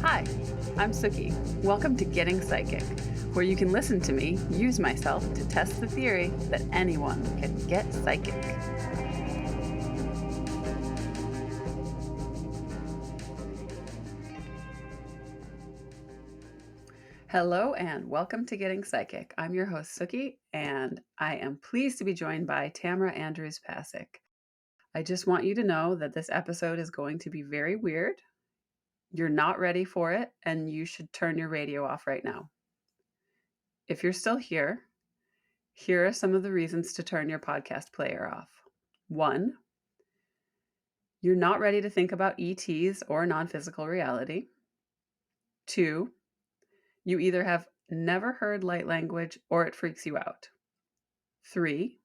Hi, I'm Suki. Welcome to Getting Psychic, where you can listen to me use myself to test the theory that anyone can get psychic. Hello and welcome to Getting Psychic. I'm your host, Suki, and I am pleased to be joined by Tamara Andrews Pasick. I just want you to know that this episode is going to be very weird. You're not ready for it, and you should turn your radio off right now. If you're still here are some of the reasons to turn your podcast player off. 1, you're not ready to think about ETs or non-physical reality. 2, you either have never heard light language or it freaks you out. 3,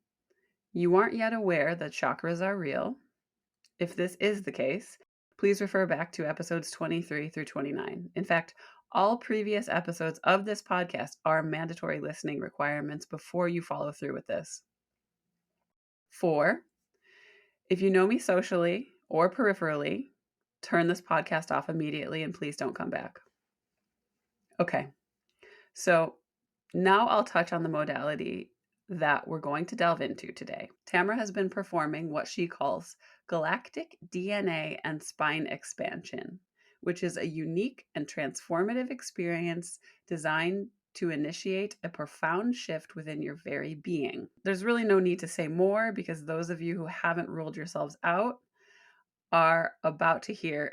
you aren't yet aware that chakras are real. If this is the case, please refer back to episodes 23 through 29. In fact, all previous episodes of this podcast are mandatory listening requirements before you follow through with this. 4, if you know me socially or peripherally, turn this podcast off immediately and please don't come back. Okay, so now I'll touch on the modality that we're going to delve into today. Tamara has been performing what she calls Galactic DNA and Spine Expansion, which is a unique and transformative experience designed to initiate a profound shift within your very being. There's really no need to say more because those of you who haven't ruled yourselves out are about to hear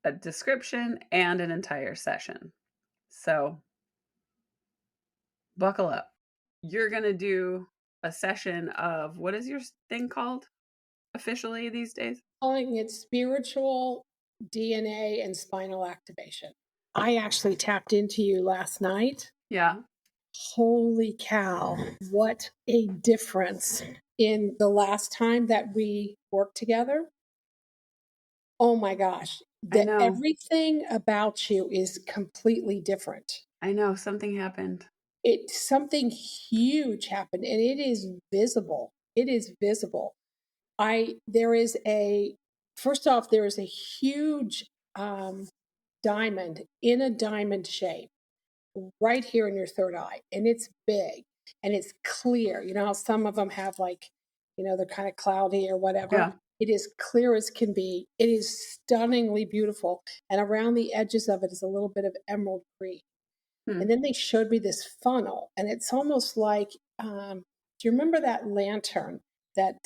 a description and an entire session. So buckle up. You're going to do a session of, what is your thing called officially these days? Calling it spiritual DNA and spinal activation. I actually tapped into you last night. Yeah. Holy cow, what a difference in the last time that we worked together. Oh my gosh, I know. Everything about you is completely different. I know, something happened. Something huge happened, and it is visible. It is visible. First off, there is a huge diamond in a diamond shape right here in your third eye, and it's big and it's clear. You know how some of them have they're kind of cloudy or whatever. Yeah. It is clear as can be. It is stunningly beautiful, and around the edges of it is a little bit of emerald green. And then they showed me this funnel, and it's almost like, do you remember that lantern that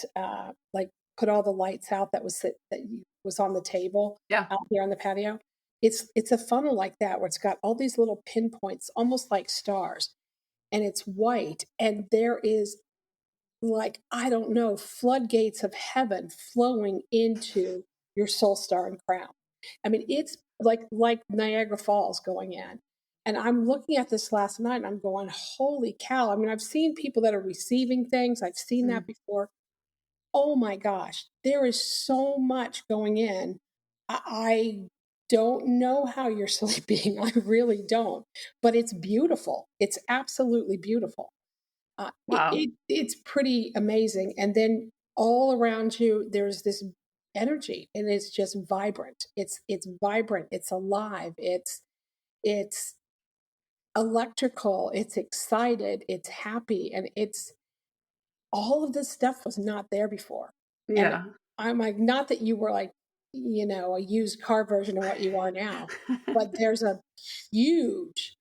put all the lights out that was on the table out here on the patio? It's a funnel like that where it's got all these little pinpoints, almost like stars, and it's white, and there is I don't know, floodgates of heaven flowing into your soul star and crown. I mean, it's like Niagara Falls going in. And I'm looking at this last night and I'm going, holy cow. I mean, I've seen people that are receiving things. I've seen that before. Oh my gosh, there is so much going in. I don't know how you're sleeping. I really don't. But it's beautiful. It's absolutely beautiful. Wow. It's pretty amazing. And then all around you, there's this energy, and it's just vibrant. It's vibrant. It's alive. It's electrical. It's excited. It's happy, and it's all of this stuff was not there before. Yeah. And I'm like, not that you were like, a used car version of what you are now, but there's a huge,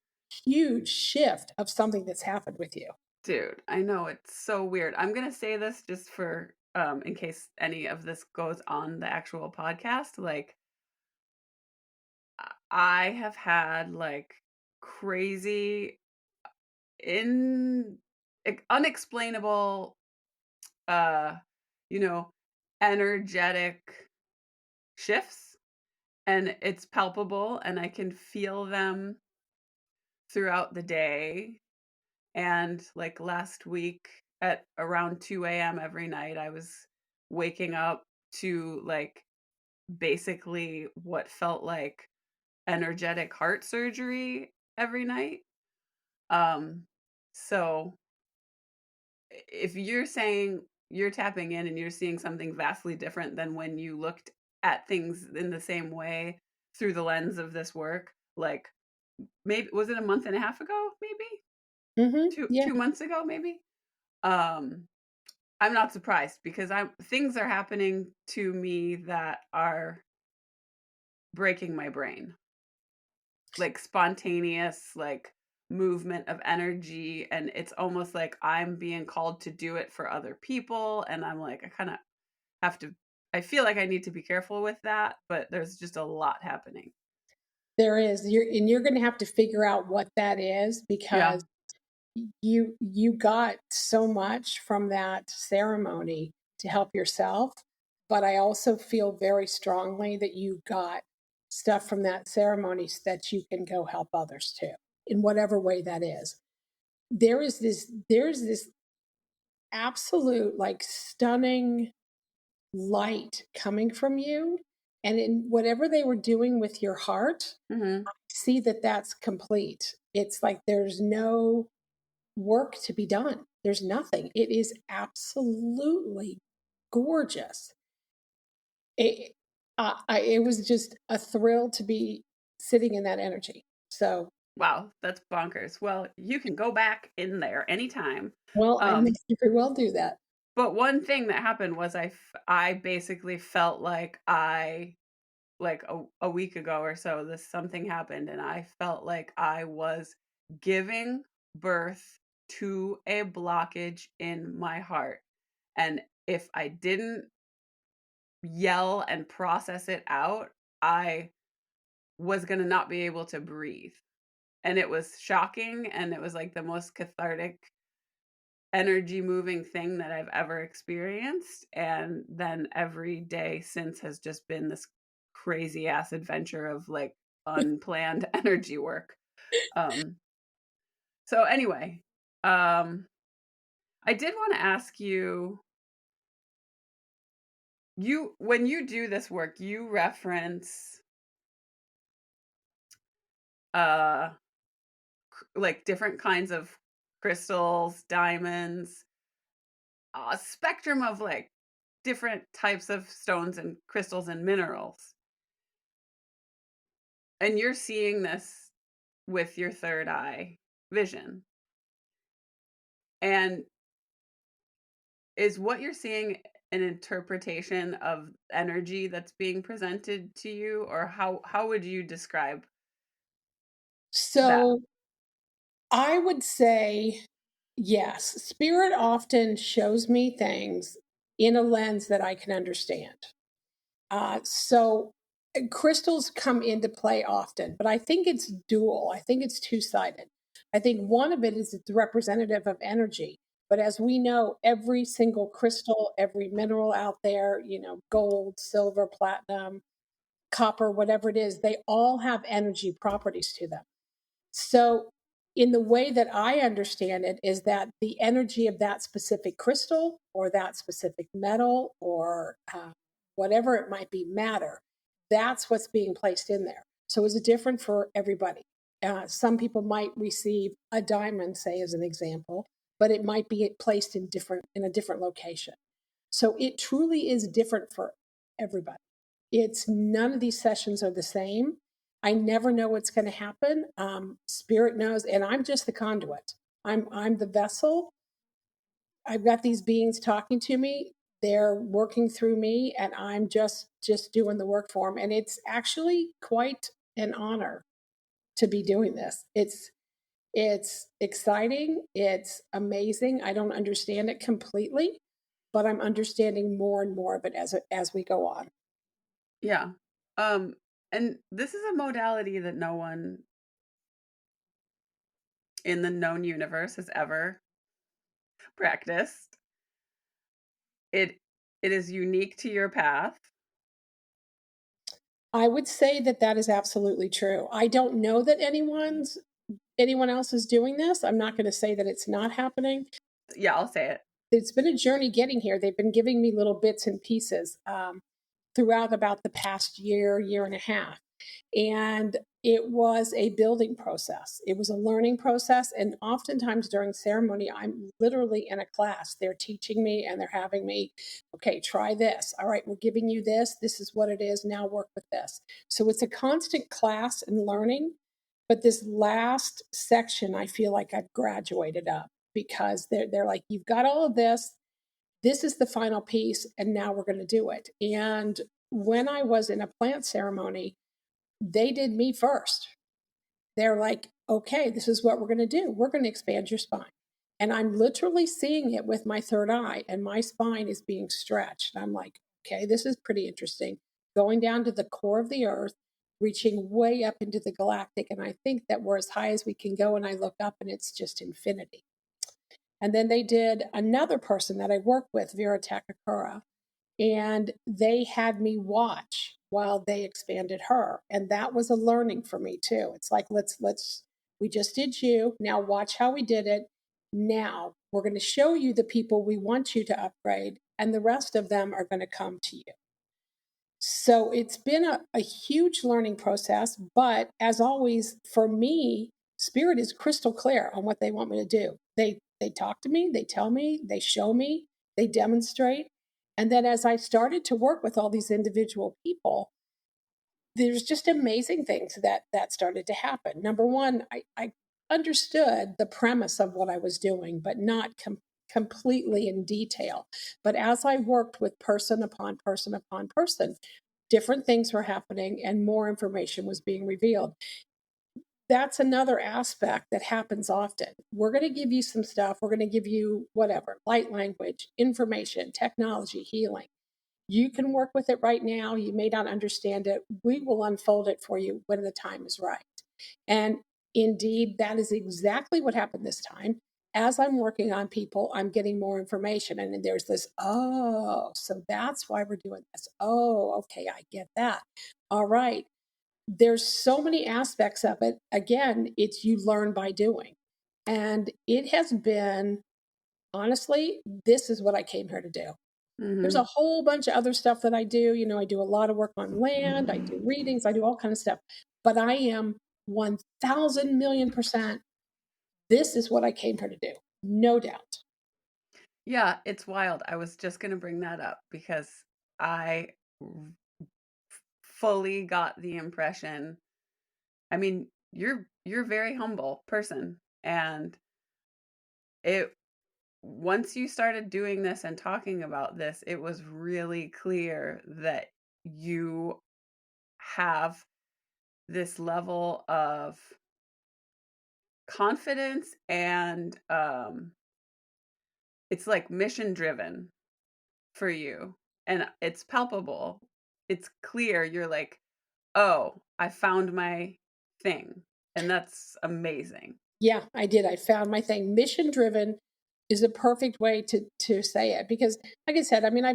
huge shift of something that's happened with you. Dude, I know, it's so weird. I'm going to say this just for, in case any of this goes on the actual podcast. Like, I have had like crazy, unexplainable, you know, energetic shifts, and it's palpable and I can feel them throughout the day. And like last week at around 2 a.m. every night, I was waking up to like basically what felt like energetic heart surgery every night. So if you're saying you're tapping in and you're seeing something vastly different than when you looked at things in the same way through the lens of this work. Like maybe was it a month and a half ago? Maybe Yeah. 2 months ago? Maybe. Um, I'm not surprised because I'm things are happening to me that are breaking my brain. Like spontaneous, like movement of energy, and it's almost like I'm being called to do it for other people, and I'm like I kind of have to I feel like I need to be careful with that, but there's just a lot happening. There is. You're going to have to figure out what that is, Yeah. because you got so much from that ceremony to help yourself, but I also feel very strongly that you got stuff from that ceremony so that you can go help others too, in whatever way that is. There's this absolute, like, stunning light coming from you, and in whatever they were doing with your heart, Mhm. see that that's complete. It's like there's no work to be done. There's nothing. It is absolutely gorgeous. It was just a thrill to be sitting in that energy. So, Wow, that's bonkers. Well, you can go back in there anytime. well, I may Um, very well do that. but one thing that happened was I basically felt like like a week ago or so, this something happened and I felt like I was giving birth to a blockage in my heart. And if I didn't yell and process it out, I was going to not be able to breathe. And it was shocking and it was like the most cathartic energy moving thing that I've ever experienced. And then every day since has just been this crazy ass adventure of like unplanned energy work. Um, so anyway, um, I did want to ask you, when you do this work, you reference uh like different kinds of crystals, diamonds, a spectrum of like different types of stones and crystals and minerals. And you're seeing this with your third eye vision. And is what you're seeing an interpretation of energy that's being presented to you, or how would you describe that? So I would say yes. Spirit often shows me things in a lens that I can understand. So crystals come into play often, but I think it's dual. I think it's two-sided. I think one of it is it's representative of energy. But as we know, every single crystal, every mineral out there, gold, silver, platinum, copper, whatever it is, they all have energy properties to them. So, in the way that I understand it, is that the energy of that specific crystal or that specific metal or whatever it might be, matter, that's what's being placed in there. So, is it different for everybody? Some people might receive a diamond, say, as an example, but it might be placed in a different location. So, it truly is different for everybody. It's none of these sessions are the same. I never know what's going to happen. Spirit knows, and I'm just the conduit. I'm the vessel. I've got these beings talking to me. They're working through me, and I'm just doing the work for them. And it's actually quite an honor to be doing this. It's exciting. It's amazing. I don't understand it completely, but I'm understanding more and more of it as we go on. Yeah. Um, and this is a modality that no one in the known universe has ever practiced. It it is unique to your path. I would say that that is absolutely true. I don't know that anyone else is doing this. I'm not going to say that it's not happening. Yeah, I'll say it. It's been a journey getting here. They've been giving me little bits and pieces throughout about the past year, year and a half. And it was a building process. It was a learning process. And oftentimes during ceremony, I'm literally in a class. They're teaching me and they're having me, okay, try this. All right, we're giving you this. This is what it is. Now work with this. So it's a constant class and learning. But this last section, I feel like I've graduated up because they're like, you've got all of this. This is the final piece. And now we're going to do it. And when I was in a plant ceremony, they did me first. They're like, okay, this is what we're going to do. We're going to expand your spine. And I'm literally seeing it with my third eye, and my spine is being stretched. And I'm like, okay, this is pretty interesting. Going down to the core of the earth, reaching way up into the galactic. And I think that we're as high as we can go. And I look up and it's just infinity. And then they did another person that I worked with, Vera Takakura, and they had me watch while they expanded her, and that was a learning for me too. It's like, let's we just did you, now watch how we did it. Now we're going to show you the people we want you to upgrade, and the rest of them are going to come to you. So it's been a huge learning process, but as always for me, spirit is crystal clear on what they want me to do. They talk to me, they tell me, they show me, they demonstrate. And then as I started to work with all these individual people, there's just amazing things that started to happen. Number one, I understood the premise of what I was doing, but not completely in detail. But as I worked with person upon person upon person, different things were happening and more information was being revealed. That's another aspect that happens often. We're going to give you some stuff. We're going to give you whatever, light language, information, technology, healing. You can work with it right now. You may not understand it. We will unfold it for you when the time is right. And indeed, that is exactly what happened this time. As I'm working on people, I'm getting more information. And then there's this, oh, so that's why we're doing this. Oh, okay, I get that. All right. There's so many aspects of it. Again, it's you learn by doing. And it has been, honestly, this is what I came here to do. There's a whole bunch of other stuff that I do. You know, I do a lot of work on land, I do readings, I do all kind of stuff. But I am 1,000,000,000%. This is what I came here to do. No doubt. Yeah, it's wild. I was just going to bring that up because I fully got the impression. I mean, you're a very humble person, and it once you started doing this and talking about this, it was really clear that you have this level of confidence and it's like mission driven for you, and it's palpable. It's clear you're like, "Oh, I found my thing." And that's amazing. Yeah, I did. I found my thing. Mission driven is a perfect way to say it because, like I said, I mean, I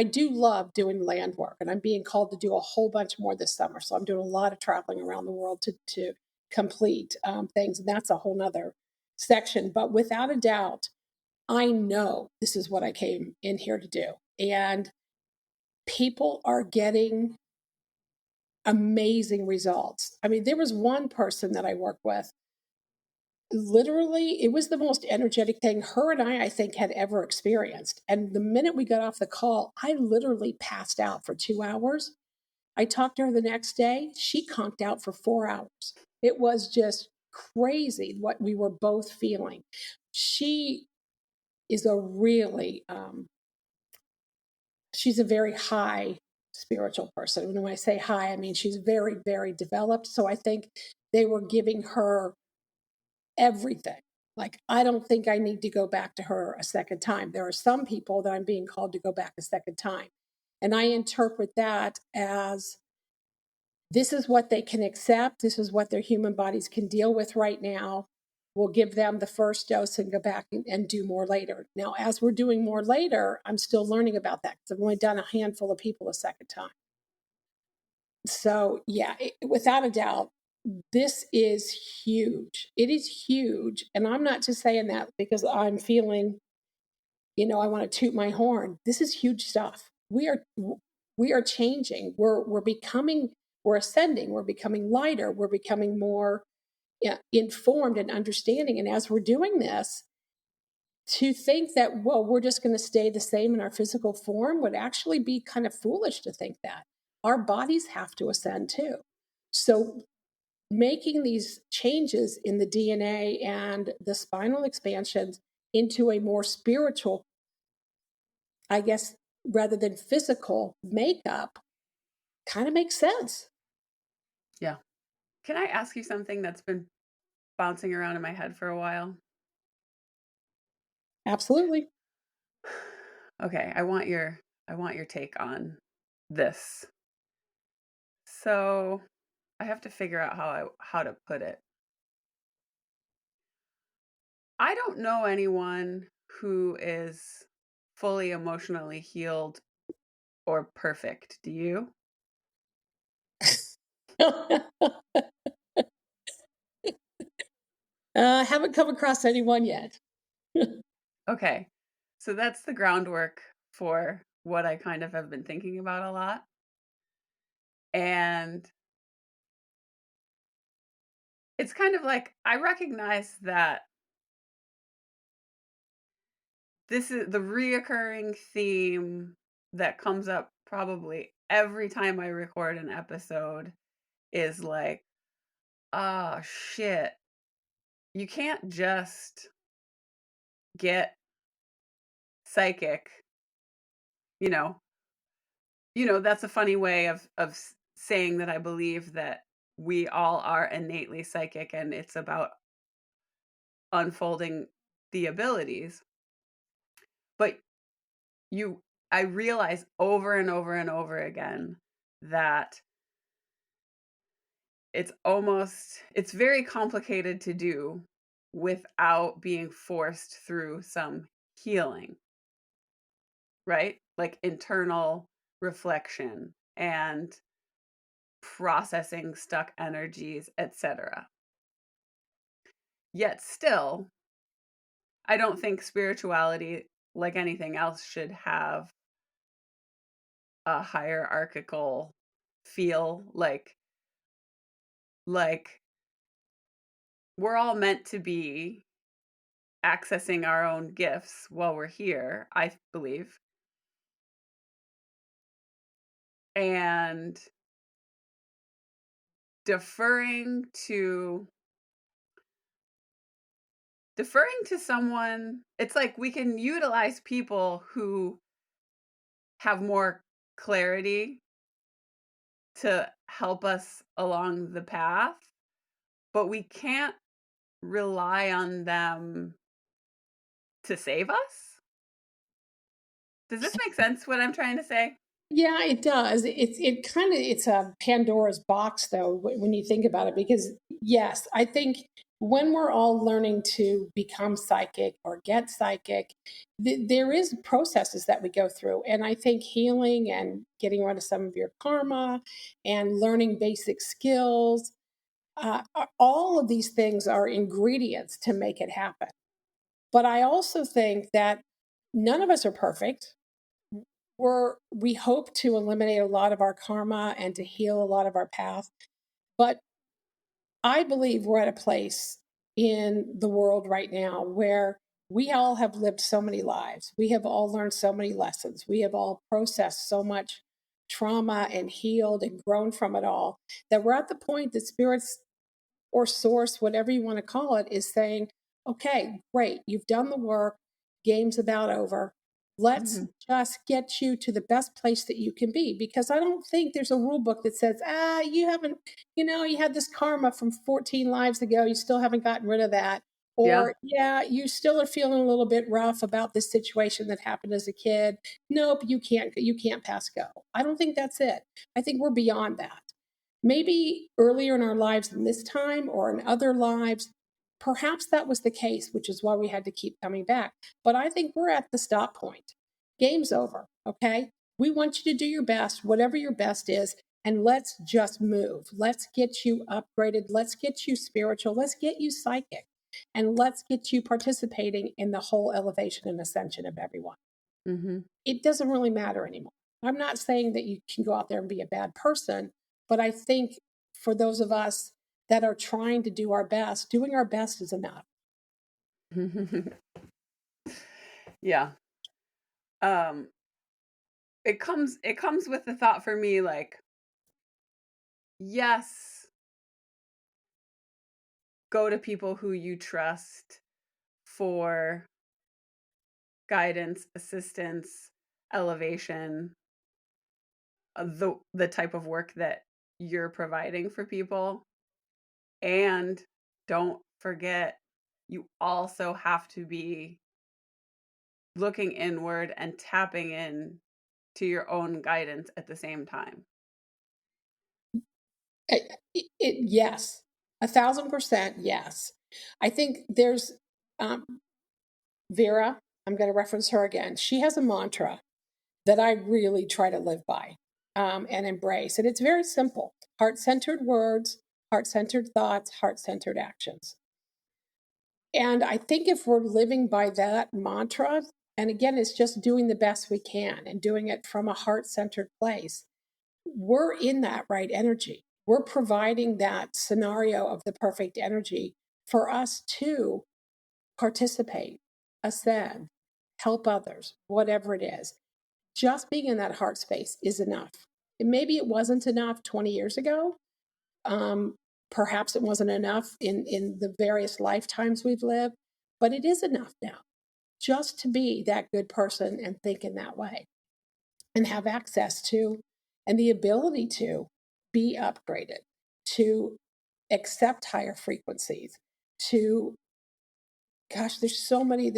do love doing land work, and I'm being called to do a whole bunch more this summer. So I'm doing a lot of traveling around the world to complete things, and that's a whole nother section. But without a doubt, I know this is what I came in here to do, and people are getting amazing results. I mean, there was one person that I worked with, literally, it was the most energetic thing her and I think, had ever experienced. And the minute we got off the call, I literally passed out for 2 hours. I talked to her the next day. She conked out for 4 hours. It was just crazy what we were both feeling. She is a really, she's a very high spiritual person. And when I say high, I mean she's very, very developed. So I think they were giving her everything. Like, I don't think I need to go back to her a second time. There are some people that I'm being called to go back a second time. And I interpret that as this is what they can accept. This is what their human bodies can deal with right now. We'll give them the first dose and go back and do more later. Now, as we're doing more later, I'm still learning about that because I've only done a handful of people a second time. So, yeah, without a doubt, this is huge. It is huge. And I'm not just saying that because I'm feeling, I want to toot my horn. This is huge stuff. We are changing. We're becoming, we're ascending, we're becoming lighter, we're becoming more informed and understanding. And as we're doing this, to think that, well, we're just going to stay the same in our physical form would actually be kind of foolish to think that. Our bodies have to ascend too. So, making these changes in the DNA and the spinal expansions into a more spiritual, I guess, rather than physical makeup kind of makes sense. Yeah. Can I ask you something that's been bouncing around in my head for a while? Absolutely. Okay, I want your take on this. So, I have to figure out how to put it. I don't know anyone who is fully emotionally healed or perfect. Do you? Haven't come across anyone yet. Okay. So that's the groundwork for what I kind of have been thinking about a lot. And it's kind of like I recognize that this is the reoccurring theme that comes up probably every time I record an episode is like, oh shit, you can't just get psychic, you know. That's a funny way of saying that I believe that we all are innately psychic and it's about unfolding the abilities. But you I realize over and over and over again that it's very complicated to do without being forced through some healing, right? Like internal reflection and processing stuck energies, etc. Yet still, I don't think spirituality, like anything else, should have a hierarchical feel. Like we're all meant to be accessing our own gifts while we're here, I believe. And deferring to deferring to someone, it's like we can utilize people who have more clarity to help us along the path, but we can't rely on them to save us. Does this make sense what I'm trying to say? Yeah, it does. It's a Pandora's box though when you think about it, because yes, I think when we're all learning to become psychic or get psychic, there is processes that we go through, and I think healing and getting rid of some of your karma and learning basic skills, all of these things are ingredients to make it happen. But I also think that none of us are perfect. We hope to eliminate a lot of our karma and to heal a lot of our path. But I believe we're at a place in the world right now where we all have lived so many lives. We have all learned so many lessons. We have all processed so much trauma and healed and grown from it all, that we're at the point that spirits or source, whatever you want to call it, is saying, okay, great, you've done the work, game's about over. Let's Mhm. just get you to the best place that you can be. Because I don't think there's a rule book that says, you haven't, you had this karma from 14 lives ago, you still haven't gotten rid of that. Yeah. Or, yeah, you still are feeling a little bit rough about this situation that happened as a kid. Nope, you can't pass go. I don't think that's it. I think we're beyond that. Maybe earlier in our lives than this time or in other lives, perhaps that was the case, which is why we had to keep coming back. But I think we're at the stop point. Game's over, okay? We want you to do your best, whatever your best is, and let's just move. Let's get you upgraded. Let's get you spiritual. Let's get you psychic. And let's get you participating in the whole elevation and ascension of everyone. Mhm. It doesn't really matter anymore. I'm not saying that you can go out there and be a bad person, But I think for those of us that are trying to do our best, doing our best is enough. Yeah. Um, it comes with the thought for me, like, yes, go to people who you trust for guidance, assistance, elevation, the type of work that you're providing for people. And don't forget, you also have to be looking inward and tapping in to your own guidance at the same time. Yes, 1,000% yes. I think there's um, Vera. I'm going to reference her again. She has a mantra that I really try to live by and embrace, and it's very simple: heart-centered words, heart-centered thoughts, heart-centered actions. And I think if we're living by that mantra, and again, it's just doing the best we can and doing it from a heart centered place, we're in that right energy. We're providing that scenario of the perfect energy for us to participate, ascend, help others, whatever it is. Just being in that heart space is enough. And maybe it wasn't enough 20 years ago. Um, Perhaps it wasn't enough in the various lifetimes we've lived, but it is enough now just to be that good person and think in that way and have access to and the ability to be upgraded, to accept higher frequencies, to there's just so many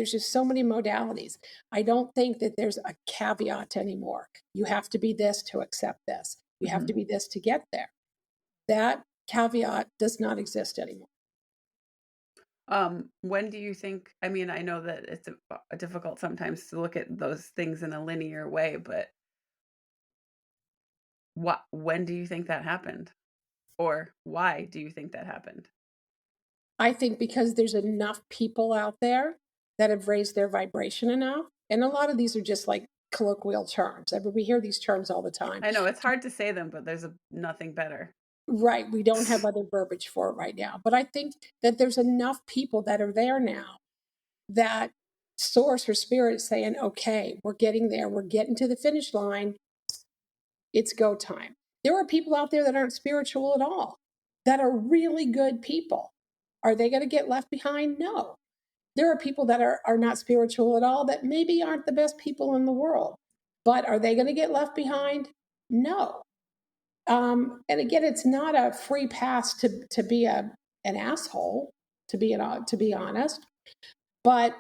modalities. I don't think that there's a caveat anymore. You have to be this to accept this. You have to Mhm. be this to get there. That caveat does not exist anymore. When do you think, I mean, I know that it's difficult sometimes to look at those things in a linear way, but when do you think that happened? Or why do you think that happened? I think because there's enough people out there that have raised their vibration enough. And a lot of these are just like colloquial terms. I mean, we hear these terms all the time. I know it's hard to say them, but there's nothing better. Right. We don't have other verbiage for it right now. But I think that there's enough people that are there now that source or spirit is saying, okay, we're getting there. We're getting to the finish line. It's go time. There are people out there that aren't spiritual at all, that are really good people. Are they going to get left behind? No. There are people that are not spiritual at all that maybe aren't the best people in the world. But are they going to get left behind? No. And again, it's not a free pass to be an asshole, to be honest. But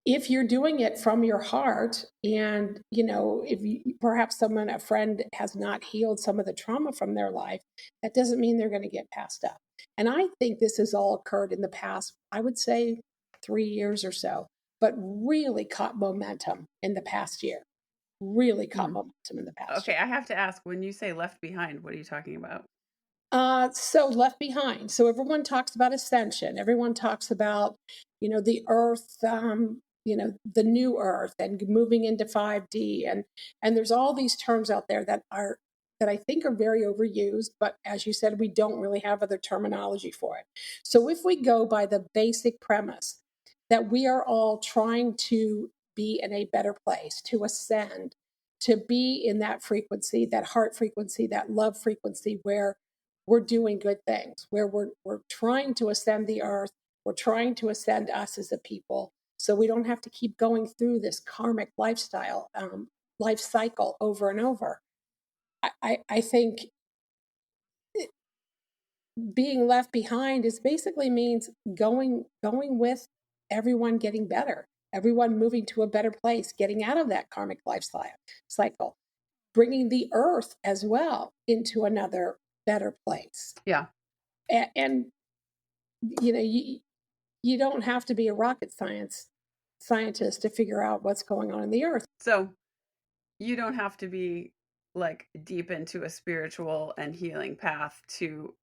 if you're doing it from your heart, and if perhaps someone, a friend, has not healed some of the trauma from their life, that doesn't mean they're going to get passed up. And I think this has all occurred in the past, I would say 3 years or so, but really caught momentum in the past year. Really caught Mhm. momentum in the past Okay, year. I have to ask, when you say left behind, what are you talking about? So left behind. So everyone talks about ascension. Everyone talks about, the earth, the new earth and moving into 5D. And there's all these terms out there that I think are very overused, but as you said, we don't really have other terminology for it. So if we go by the basic premise that we are all trying to be in a better place, to ascend, to be in that frequency, that heart frequency, that love frequency where we're doing good things, where we're trying to ascend the earth, we're trying to ascend us as a people, so we don't have to keep going through this karmic life cycle over and over. I think being left behind is basically means going with everyone, getting better, everyone moving to a better place, getting out of that karmic cycle, bringing the earth as well into another better place. Yeah. And you know you don't have to be a rocket scientist to figure out what's going on in the earth. So you don't have to be like deep into a spiritual and healing path to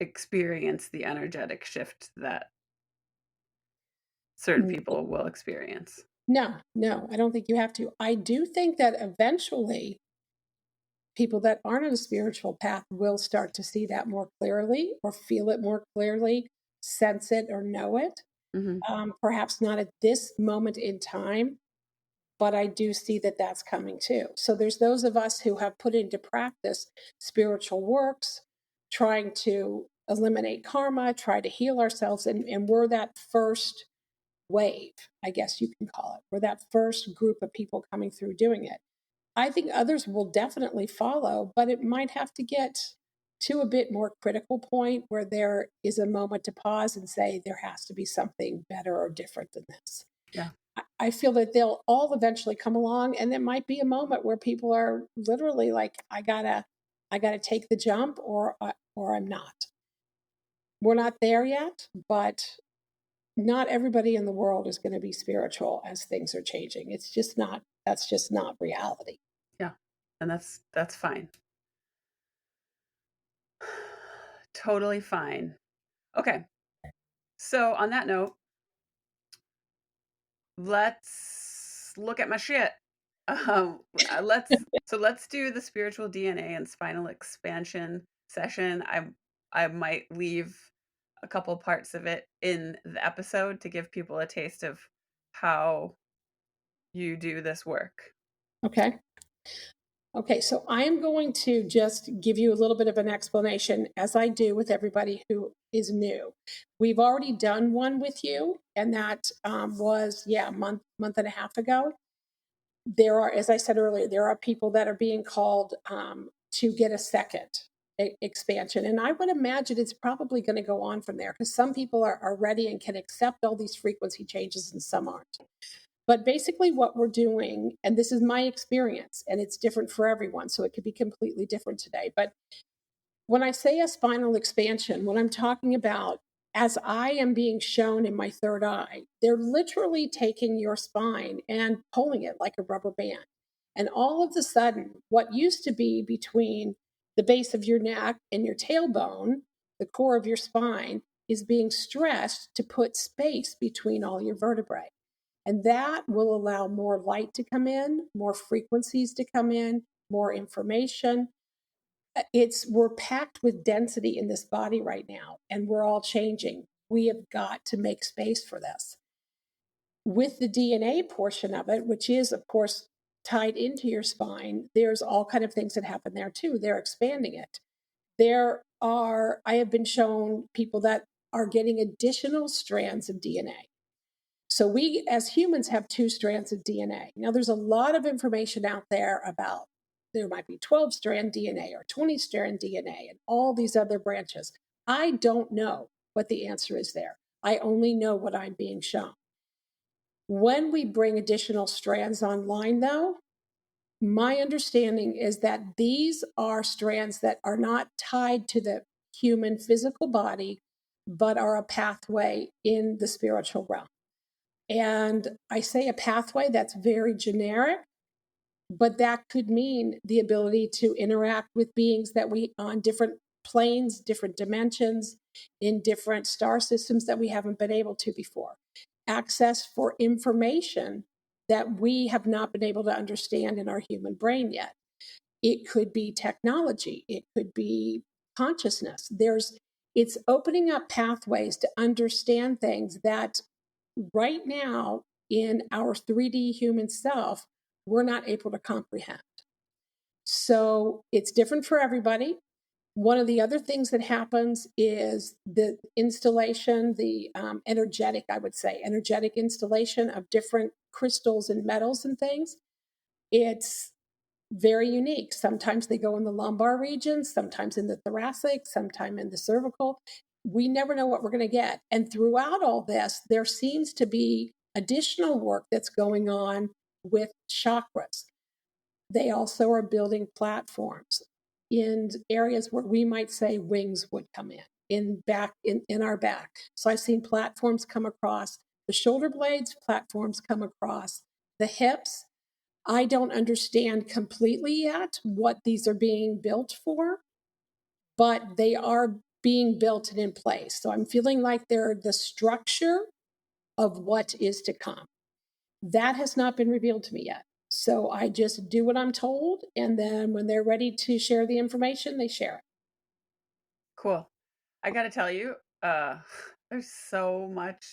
experience the energetic shift that certain No, people will experience. no, I don't think you have to. I do think that eventually people that aren't on a spiritual path will start to see that more clearly, or feel it more clearly, sense it or know it. Perhaps not at this moment in time, but I do see that that's coming too. So there's those of us who have put into practice spiritual works, trying to eliminate karma, try to heal ourselves, and we're that first wave, I guess you can call it. We're that first group of people coming through doing it. I think others will definitely follow, but it might have to get to a bit more critical point where there is a moment to pause and say there has to be something better or different than this. Yeah. I feel that they'll all eventually come along, and there might be a moment where people are literally like, I gotta take the jump, or I'm not. We're not there yet, but not everybody in the world is going to be spiritual as things are changing. It's just not, that's just not reality. Yeah. And that's fine. Totally fine. Okay. So on that note, let's look at my shit. Let's do the spiritual DNA and spinal expansion session. I might leave a couple parts of it in the episode to give people a taste of how you do this work. Okay. Okay, so I am going to just give you a little bit of an explanation, as I do with everybody who is new. We've already done one with you, and that was, a month and a half ago. There are, as I said earlier, there are people that are being called to get a second expansion. And I would imagine it's probably going to go on from there, because some people are ready and can accept all these frequency changes and some aren't. But basically what we're doing, and this is my experience, and it's different for everyone, so it could be completely different today. But when I say a spinal expansion, what I'm talking about, as I am being shown in my third eye, they're literally taking your spine and pulling it like a rubber band. And all of a sudden, what used to be between the base of your neck and your tailbone, the core of your spine, is being stretched to put space between all your vertebrae. And that will allow more light to come in, more frequencies to come in, more information. We're packed with density in this body right now, and we're all changing. We have got to make space for this. With the DNA portion of it, which is, of course, tied into your spine, there's all kind of things that happen there too. They're expanding it. I have been shown people that are getting additional strands of DNA. So we, as humans, have 2 strands of DNA. Now, there's a lot of information out there about there might be 12-strand DNA or 20-strand DNA and all these other branches. I don't know what the answer is there. I only know what I'm being shown. When we bring additional strands online, though, my understanding is that these are strands that are not tied to the human physical body, but are a pathway in the spiritual realm. And I say a pathway that's very generic, but that could mean the ability to interact with beings that we on different planes, different dimensions, in different star systems that we haven't been able to before. Access for information that we have not been able to understand in our human brain yet. It could be technology, it could be consciousness. It's opening up pathways to understand things that right now in our 3D human self, we're not able to comprehend. So it's different for everybody. One of the other things that happens is the installation, the energetic, I would say, energetic installation of different crystals and metals and things. It's very unique. Sometimes they go in the lumbar region, sometimes in the thoracic, sometimes in the cervical. We never know what we're going to get. And throughout all this, there seems to be additional work that's going on with chakras. They also are building platforms in areas where we might say wings would come in our back. So I've seen platforms come across the shoulder blades, platforms come across the hips. I don't understand completely yet what these are being built for, but they are being built and in place. So I'm feeling like they're the structure of what is to come. That has not been revealed to me yet. So I just do what I'm told, and then when they're ready to share the information, they share it. Cool. I gotta tell you, there's so much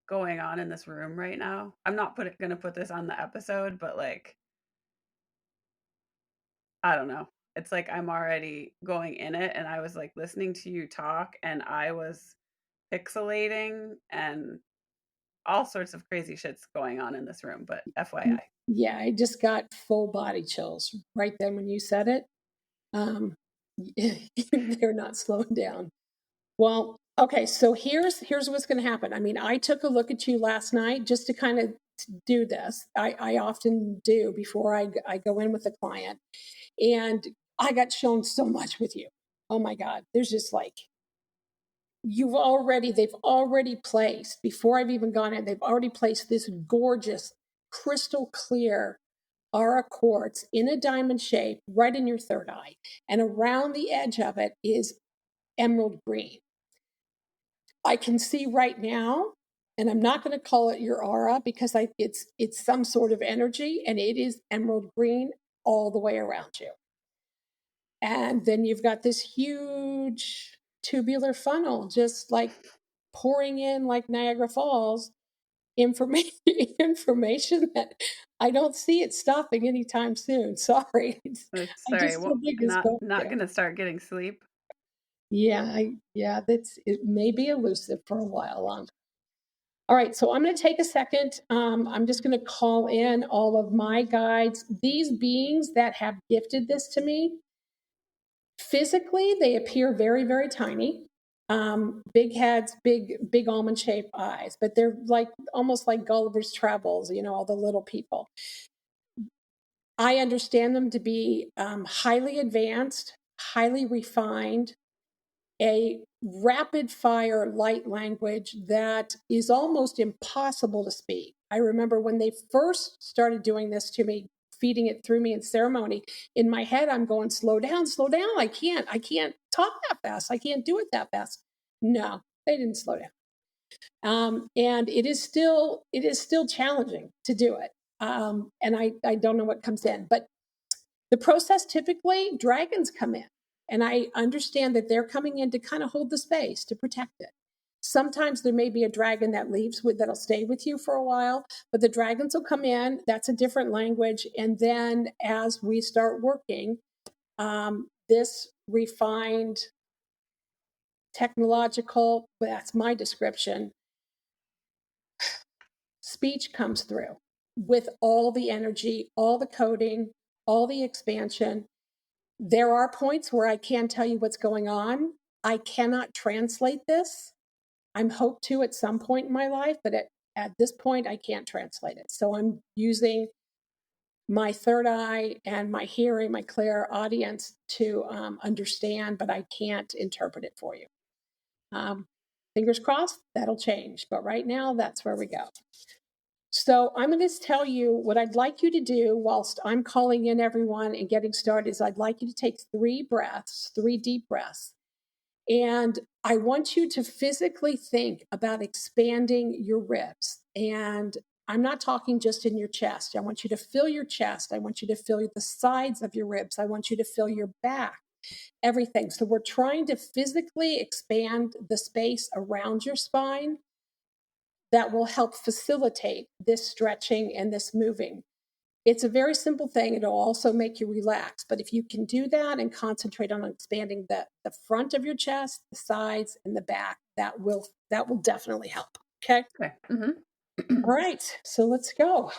going on in this room right now. I'm not gonna put this on the episode, but like, I don't know. It's like I'm already going in it, and I was like listening to you talk, and I was pixelating, and all sorts of crazy shit's going on in this room. But FYI, Yeah, I just got full body chills right then when you said it. Um, they're not slowing down. Well, okay, so here's what's going to happen. I mean, I took a look at you last night just to kind of do this. I often do before I go in with a client, and I got shown so much with you. Oh my God, there's just like they've already placed before I've even gone in. They've already placed this gorgeous, crystal clear aura quartz in a diamond shape right in your third eye, and around the edge of it is emerald green. I can see right now, and I'm not going to call it your aura because it's some sort of energy, and it is emerald green all the way around you. And then you've got this huge tubular funnel just like pouring in like Niagara Falls information information that I don't see it stopping anytime soon. Sorry. I sorry. just Well, don't think it's not going not to. gonna start getting sleep. Yeah, that's it may be elusive for a while longer. All right, so I'm going to take a second. I'm just going to call in all of my guides. These beings that have gifted this to me, physically, they appear very, very tiny. Big heads, big almond shaped eyes, but they're like almost like Gulliver's Travels, all the little people. I understand them to be highly advanced, highly refined, a rapid fire light language that is almost impossible to speak. I remember when they first started doing this to me, feeding it through me in ceremony, in my head, I'm going, slow down, slow down. I can't talk that fast. I can't do it that fast. No, they didn't slow down. And it is still challenging to do it. And I don't know what comes in, but the process, typically dragons come in, and I understand that they're coming in to kind of hold the space to protect it. Sometimes there may be a dragon that leaves that'll stay with you for a while, but the dragons will come in. That's a different language. And then as we start working, this refined technological, that's my description, speech comes through with all the energy, all the coding, all the expansion. There are points where I can tell you what's going on. I cannot translate this. I'm hoped to at some point in my life, but at this point, I can't translate it. So I'm using my third eye and my hearing, my clear audience to understand, but I can't interpret it for you. Um, Fingers crossed, that'll change. But right now, that's where we go. So I'm going to tell you what I'd like you to do whilst I'm calling in everyone and getting started is I'd like you to take 3 deep breaths. And I want you to physically think about expanding your ribs. And I'm not talking just in your chest. I want you to fill your chest. I want you to fill the sides of your ribs. I want you to fill your back, everything. So we're trying to physically expand the space around your spine that will help facilitate this stretching and this moving. It's a very simple thing. It'll also make you relax. But if you can do that and concentrate on expanding the front of your chest, the sides, and the back, that will definitely help. Okay. Okay. All right. So let's go.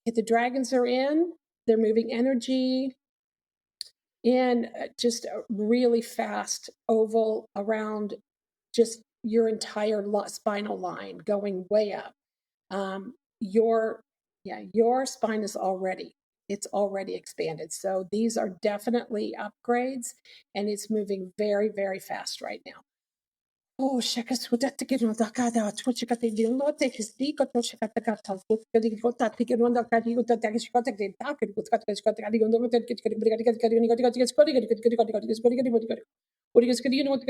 If the dragons are in, they're moving energy in just a really fast oval around just your entire spinal line, going way up. Um, your your spine is already expanded. So these are definitely upgrades, and it's moving very, very fast right now. Oh, shaka suda take it on the kada, which got the no take his deep, got no shaka the gata, getting got that take it on the kadi, got that she got the dark, it was got the got the on the get getting what you know what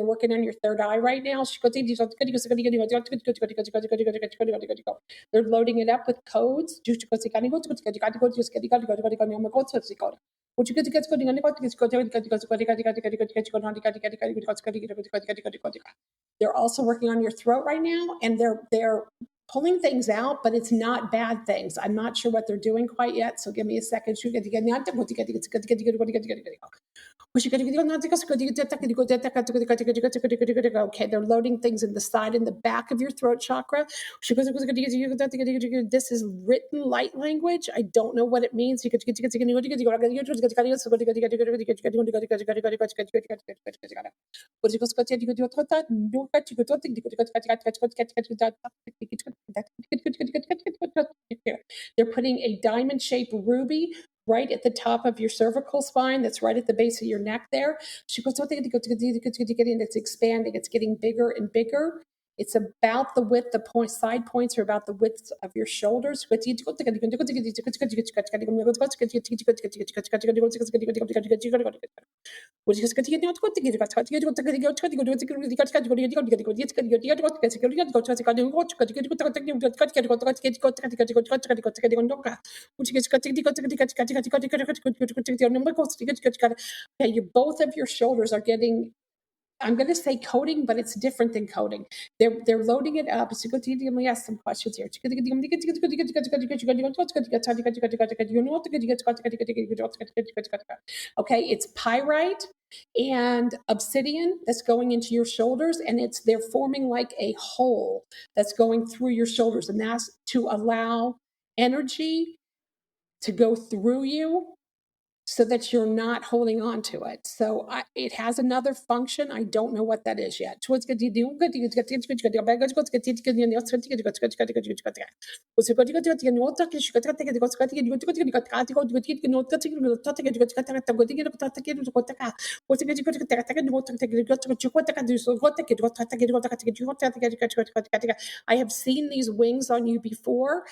working on your third eye right now. They're loading it up with codes. They're also working on your throat right now, and they're pulling things out, but it's not bad things. I'm not sure what they're doing quite yet, so give me a second. Okay, they're loading things in the side and the back of your throat chakra. This is written light language. I don't know what it means. They're putting a diamond shaped ruby right at the top of your cervical spine. That's right at the base of your neck there. It's expanding. It's getting bigger and bigger. It's about the width. The side points are about the width of your shoulders. Okay, both of your shoulders are getting, I'm going to say coding, but it's different than coding. They're loading it up. Let me ask some questions here. Okay, it's pyrite and obsidian that's going into your shoulders, and they're forming like a hole that's going through your shoulders, and that's to allow energy to go through you so that you're not holding on to it. So it has another function. I don't know what that is yet. I have seen these wings on you before.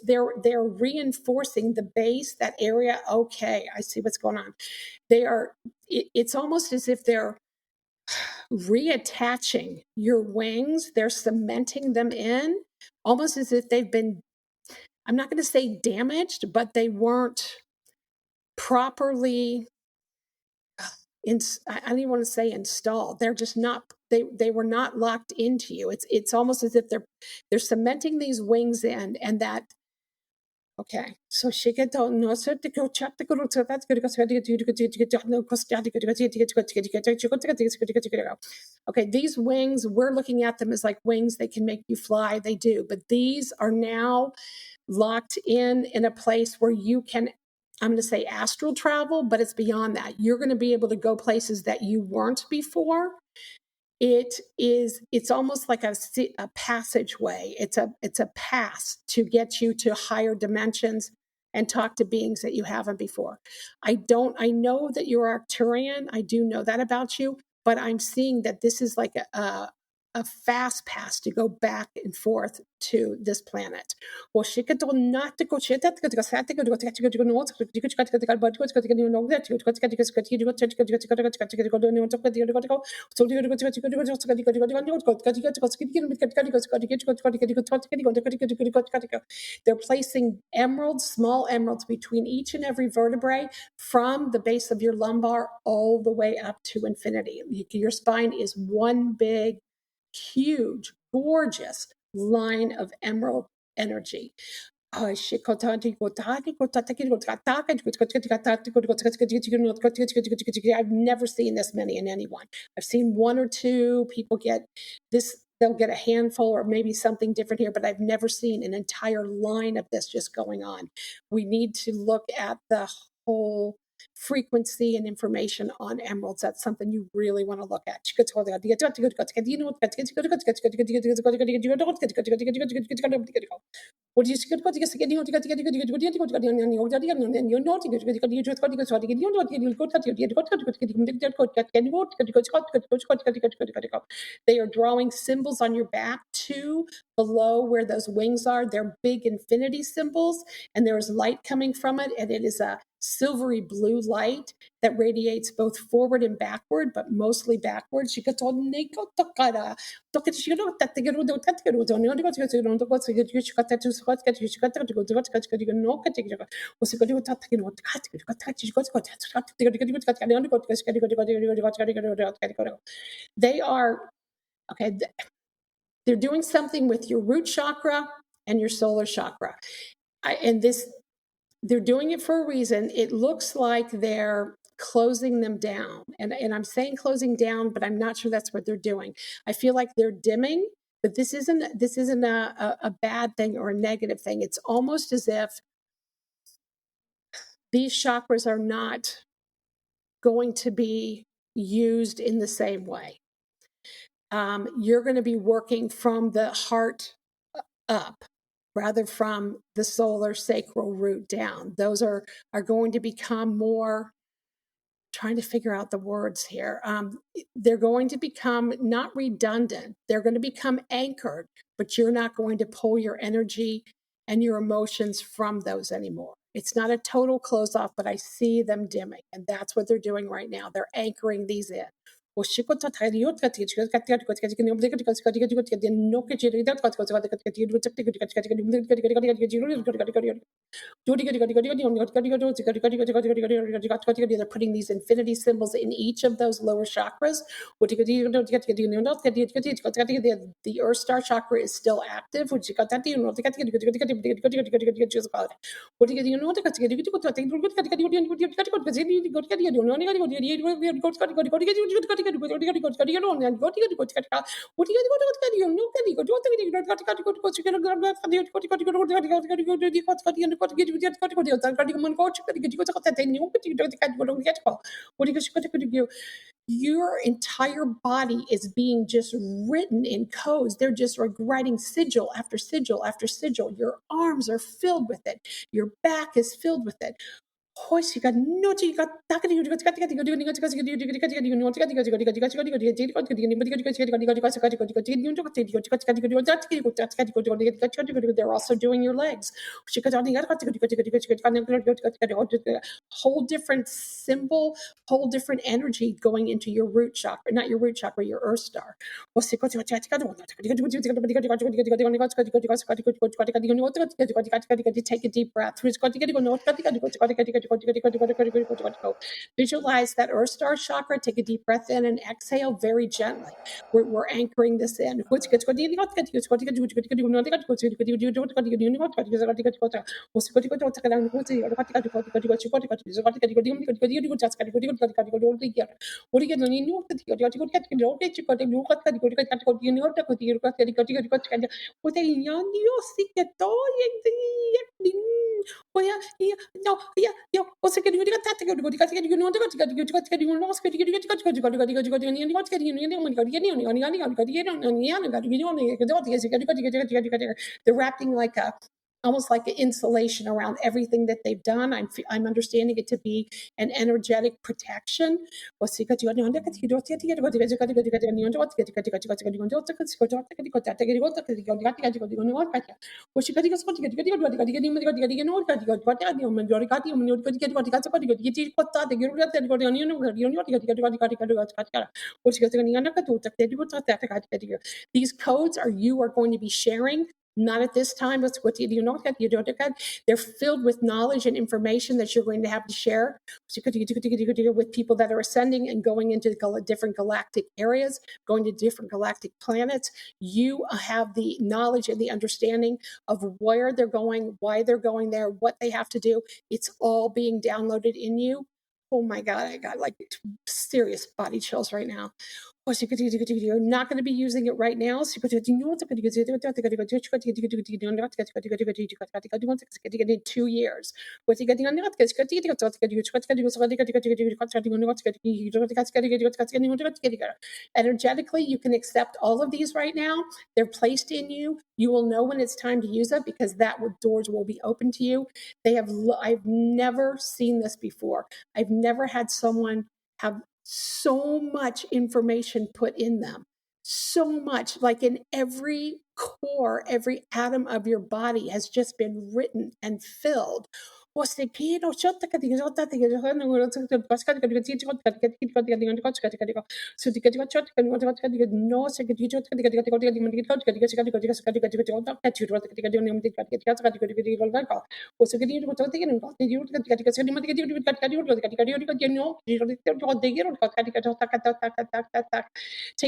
They're reinforcing the base, that area. Okay, I see what's going on. It's almost as if they're reattaching your wings. They're cementing them in, almost as if they've been, I'm not going to say damaged, but they weren't properly I don't even want to say installed. They're just not, they were not locked into you. It's almost as if they're cementing these wings in, and that. Okay, so she get on no so to go chat to go to that's good because okay, these wings, we're looking at them as like wings, they can make you fly, they do, but these are now locked in a place where you can, I'm going to say astral travel, but it's beyond that. You're going to be able to go places that you weren't before. It's almost like a passageway. It's a pass to get you to higher dimensions and talk to beings that you haven't before. I know that you're Arcturian. I do know that about you, but I'm seeing that this is like a fast pass to go back and forth to this planet. They're placing emeralds, small emeralds, between each and every vertebrae from the base of your lumbar all the way up to infinity. Your spine is one big, huge, gorgeous line of emerald energy. I've never seen this many in anyone. I've seen one or two people get this, they'll get a handful or maybe something different here, but I've never seen an entire line of this just going on. We need to look at the whole frequency and information on emeralds. That's something you really want to look at. They are drawing symbols on your back too, below where those wings are. They're big infinity symbols, and there is light coming from it, and it is a silvery blue light that radiates both forward and backward, but mostly backwards. They are okay. They're doing something with your root chakra and your solar chakra. They're doing it for a reason. It looks like they're closing them down. And I'm saying closing down, but I'm not sure that's what they're doing. I feel like they're dimming, but this isn't a bad thing or a negative thing. It's almost as if these chakras are not going to be used in the same way. You're going to be working from the heart up rather from the solar sacral root down. Those are going to become more, trying to figure out the words here. They're going to become not redundant. They're going to become anchored, but you're not going to pull your energy and your emotions from those anymore. It's not a total close off, but I see them dimming, and that's what they're doing right now. They're anchoring these in. They're putting these infinity symbols in each of those lower chakras. The Earth Star chakra is still active. Your entire body is being just written in codes. They're just like writing sigil after sigil after sigil. Your arms are filled with it. Your back is filled with it. They're also doing your legs. Whole different symbol, whole different energy going into your root chakra, not your root chakra, your earth star. Take a deep breath. Visualize that earth star chakra. Take a deep breath in and exhale very gently. We're anchoring this in. They're wrapping like a almost like an insulation around everything that they've done. I'm understanding it to be an energetic protection. These codes are you are going to be sharing. Not at this time. They're filled with knowledge and information that you're going to have to share with people that are ascending and going into different galactic areas, going to different galactic planets. You have the knowledge and the understanding of where they're going, why they're going there, what they have to do. It's all being downloaded in you. Oh my God, I got like serious body chills right now. You're not going to be using it right now. In 2 years. Energetically, you can accept all of these right now. They're placed in you. You will know when it's time to use it because doors will be open to you. I've never seen this before. I've never had someone have so much information put in them. So much, like in every core, every atom of your body has just been written and filled. Take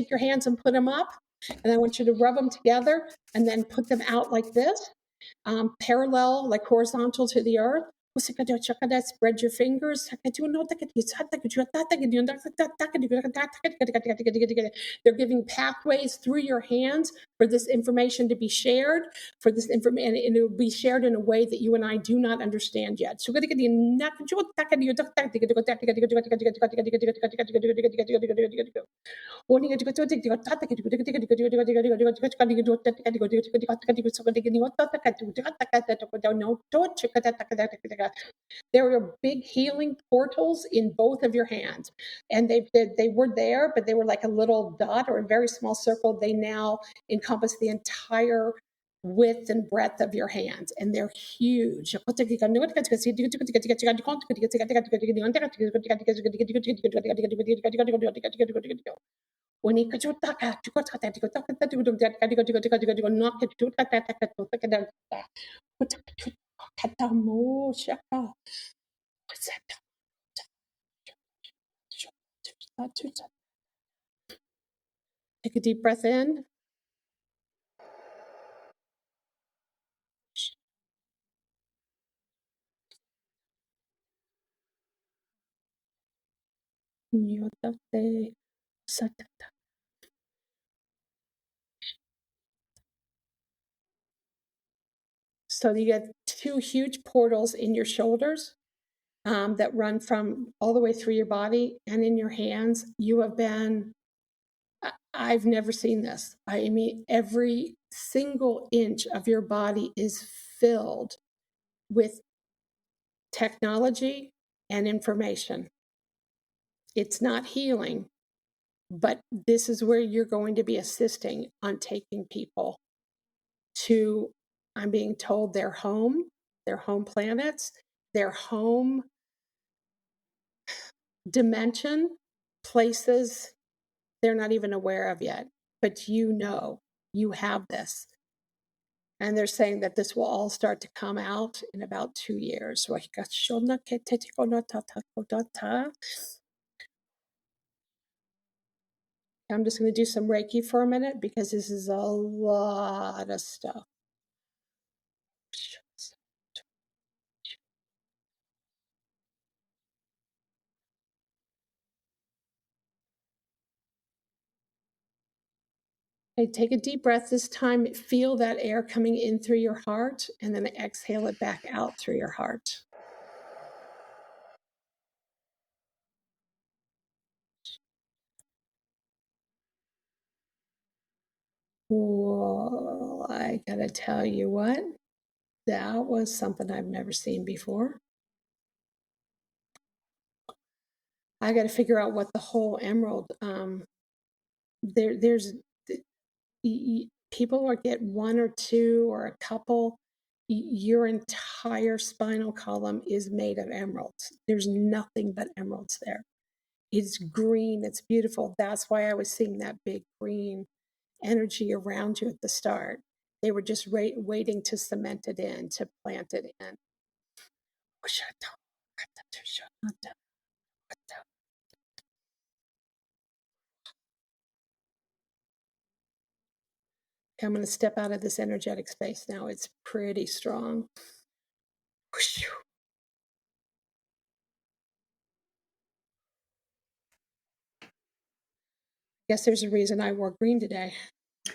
your hands and put them up, and I want you to rub them together and then put them out like this, parallel, like horizontal to the earth. Spread your fingers. They're giving pathways through your hands for this information to be shared, for this information, and it will be shared in a way that you and I do not understand yet. There were big healing portals in both of your hands, and they were there, but they were like a little dot or a very small circle. They now encompass the entire width and breadth of your hands, and they're huge. Take a deep breath in. So you get two huge portals in your shoulders that run from all the way through your body and in your hands. You have been, I've never seen this. I mean, every single inch of your body is filled with technology and information. It's not healing, but this is where you're going to be assisting on taking people to, I'm being told, their home planets, their home dimension, places they're not even aware of yet, but you have this. And they're saying that this will all start to come out in about 2 years. I'm just going to do some Reiki for a minute because this is a lot of stuff. Okay, take a deep breath this time. Feel that air coming in through your heart, and then exhale it back out through your heart. Whoa, I gotta tell you what, that was something I've never seen before. I got to figure out what the whole emerald. There's people get one or two or a couple. Your entire spinal column is made of emeralds. There's nothing but emeralds there. It's green. It's beautiful. That's why I was seeing that big green energy around you at the start. They were just waiting to cement it in, to plant it in. I'm going to step out of this energetic space now. It's pretty strong. Guess there's a reason I wore green today.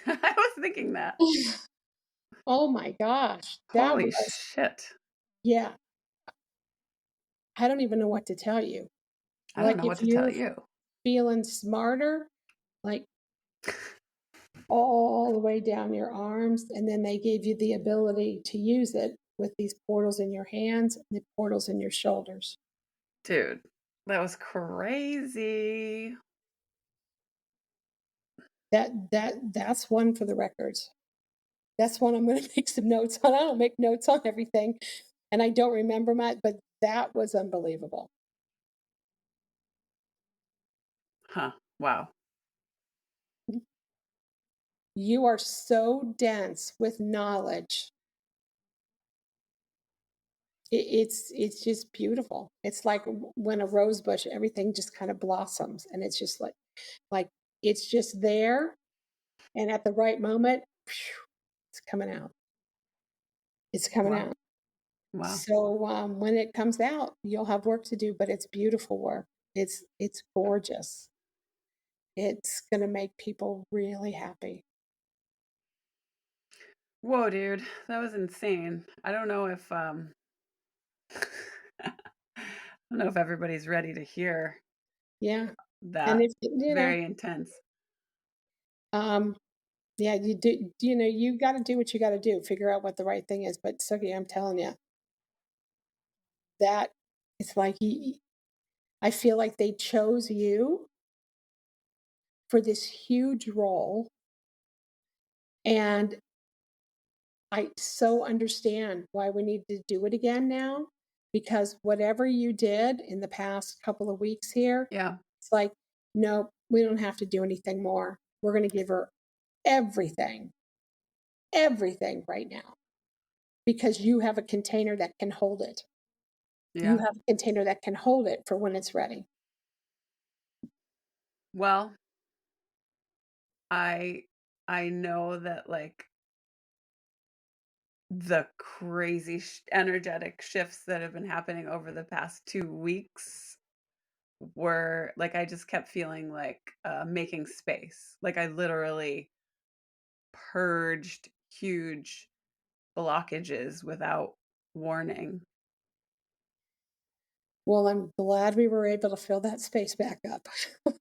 I was thinking that. Oh my gosh, that Holy was shit. yeah, I don't even know what to tell you. I don't Like, know if what to tell you're you. feeling smarter, like, all the way down your arms, and then they gave you the ability to use it with these portals in your hands and the portals in your shoulders. Dude, that was crazy. That's one for the records. That's one I'm gonna make some notes on. I don't make notes on everything, and I don't remember much, but that was unbelievable. Huh. Wow. You are so dense with knowledge. It's just beautiful. It's like when a rose bush, everything just kind of blossoms, and it's just like it's just there, and at the right moment, phew, it's coming out. It's coming Wow. out. Wow. So when it comes out, you'll have work to do, but it's beautiful work. It's gorgeous. It's gonna make people really happy. Whoa, dude. That was insane. I don't know if I don't know if everybody's ready to hear Yeah, and that. if Very intense. um, yeah, you do. You got to do what you got to do. Figure out what the right thing is. But Suki, I'm telling you, that it's like I feel like they chose you for this huge role, and I so understand why we need to do it again now, because whatever you did in the past couple of weeks here, Yeah. it's like, nope, we don't have to do anything more. We're going to give her everything, everything right now, because you have a container that can hold it. You Yeah. have a container that can hold it for when it's ready. Well, I I know that like the crazy energetic shifts that have been happening over the past 2 weeks were like I just kept feeling like making space. Like I literally purged huge blockages without warning. Well, I'm glad we were able to fill that space back up.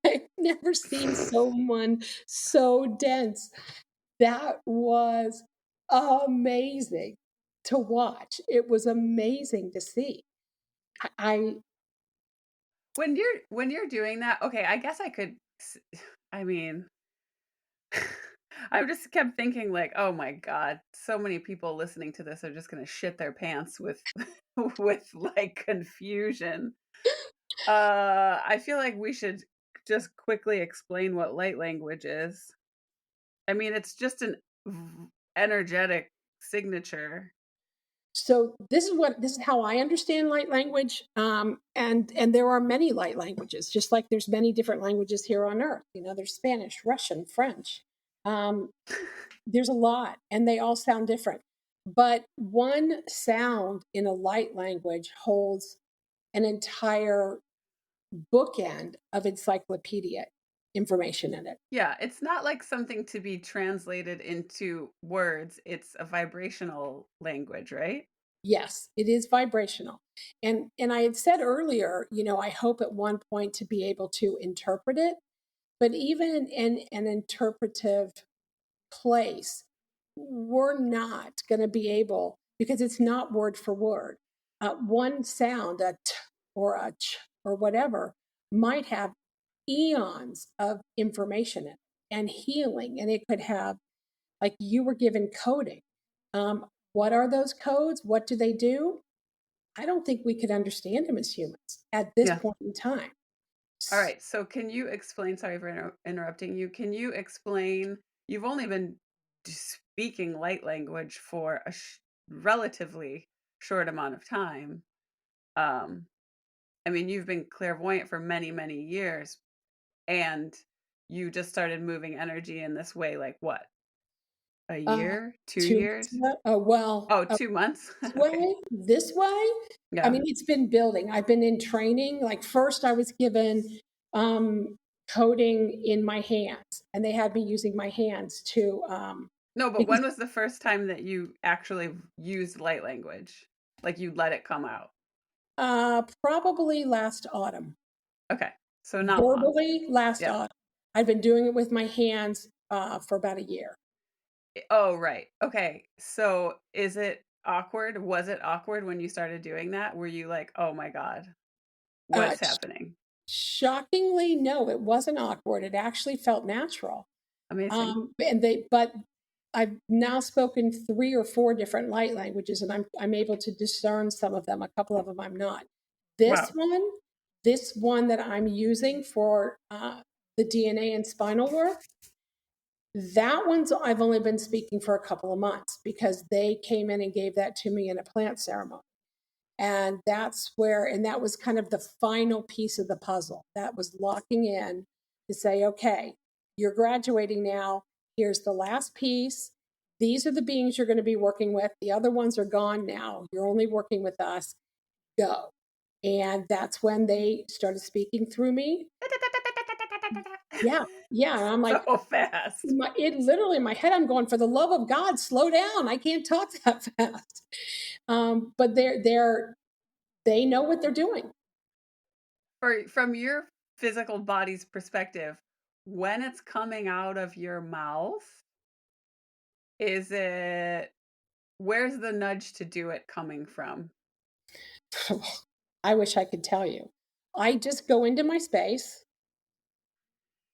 I've never seen someone so dense. That was amazing to watch. It was amazing to see. I When you're doing that, okay, I guess I could I mean, I just kept thinking like, "Oh my god, so many people listening to this are just going to shit their pants with with like confusion." I feel like we should just quickly explain what light language is. I mean, it's just an energetic signature. so this is how I understand light language. And there are many light languages, just like there's many different languages here on Earth. There's Spanish, Russian, French. Um, there's a lot, and they all sound different. But one sound in a light language holds an entire bookend of encyclopedia information in it. Yeah, it's not like something to be translated into words. It's a vibrational language, right? Yes, it is vibrational. And I had said earlier, I hope at one point to be able to interpret it, but even in an interpretive place, we're not going to be able, because it's not word for word. One sound, a t or a ch or whatever, might have eons of information in it and healing, and it could have, like, you were given coding. What are those codes? What do they do? I don't think we could understand them as humans at this Yeah. point in time. All right. So, can you explain? Sorry for interrupting you. Can you explain? You've only been speaking light language for a relatively short amount of time. Um, I mean, you've been clairvoyant for many, many years, and you just started moving energy in this way, like what? A Uh, year? 2 years? 2 months ago, well, Oh, 2 months? this Okay. way, this way. I Yeah. mean, it's been building. I've been in training. Like, first, I was given coding in my hands, and they had me using my hands to No, but because when was the first time that you actually used light language? Like, you let it come out? probably last autumn. Okay, so not long. Verbally last Yep. autumn. I've been doing it with my hands for about a year. Oh, right. Okay, so is it awkward? Was it awkward when you started doing that? Were you like, "Oh my god, Uh, what's happening?" Shockingly, no, it wasn't awkward. It actually felt natural. Amazing. But I've now spoken 3 or 4 different light languages, and I'm able to discern some of them. A couple of them I'm not. This Wow. one, this one that I'm using for the DNA and spinal work, that one's I've only been speaking for a couple of months because they came in and gave that to me in a plant ceremony. And that was kind of the final piece of the puzzle. That was locking in to say, okay, you're graduating now. Here's the last piece. These are the beings you're going to be working with. The other ones are gone now. You're only working with us. Go. And that's when they started speaking through me. Yeah. Yeah. And I'm like, So fast. it literally in my head, I'm going, for the love of God, slow down. I can't talk that fast. But they know what they're doing. From your physical body's perspective, when it's coming out of your mouth, is it where's the nudge to do it coming from? I wish I could tell you. I just go into my space.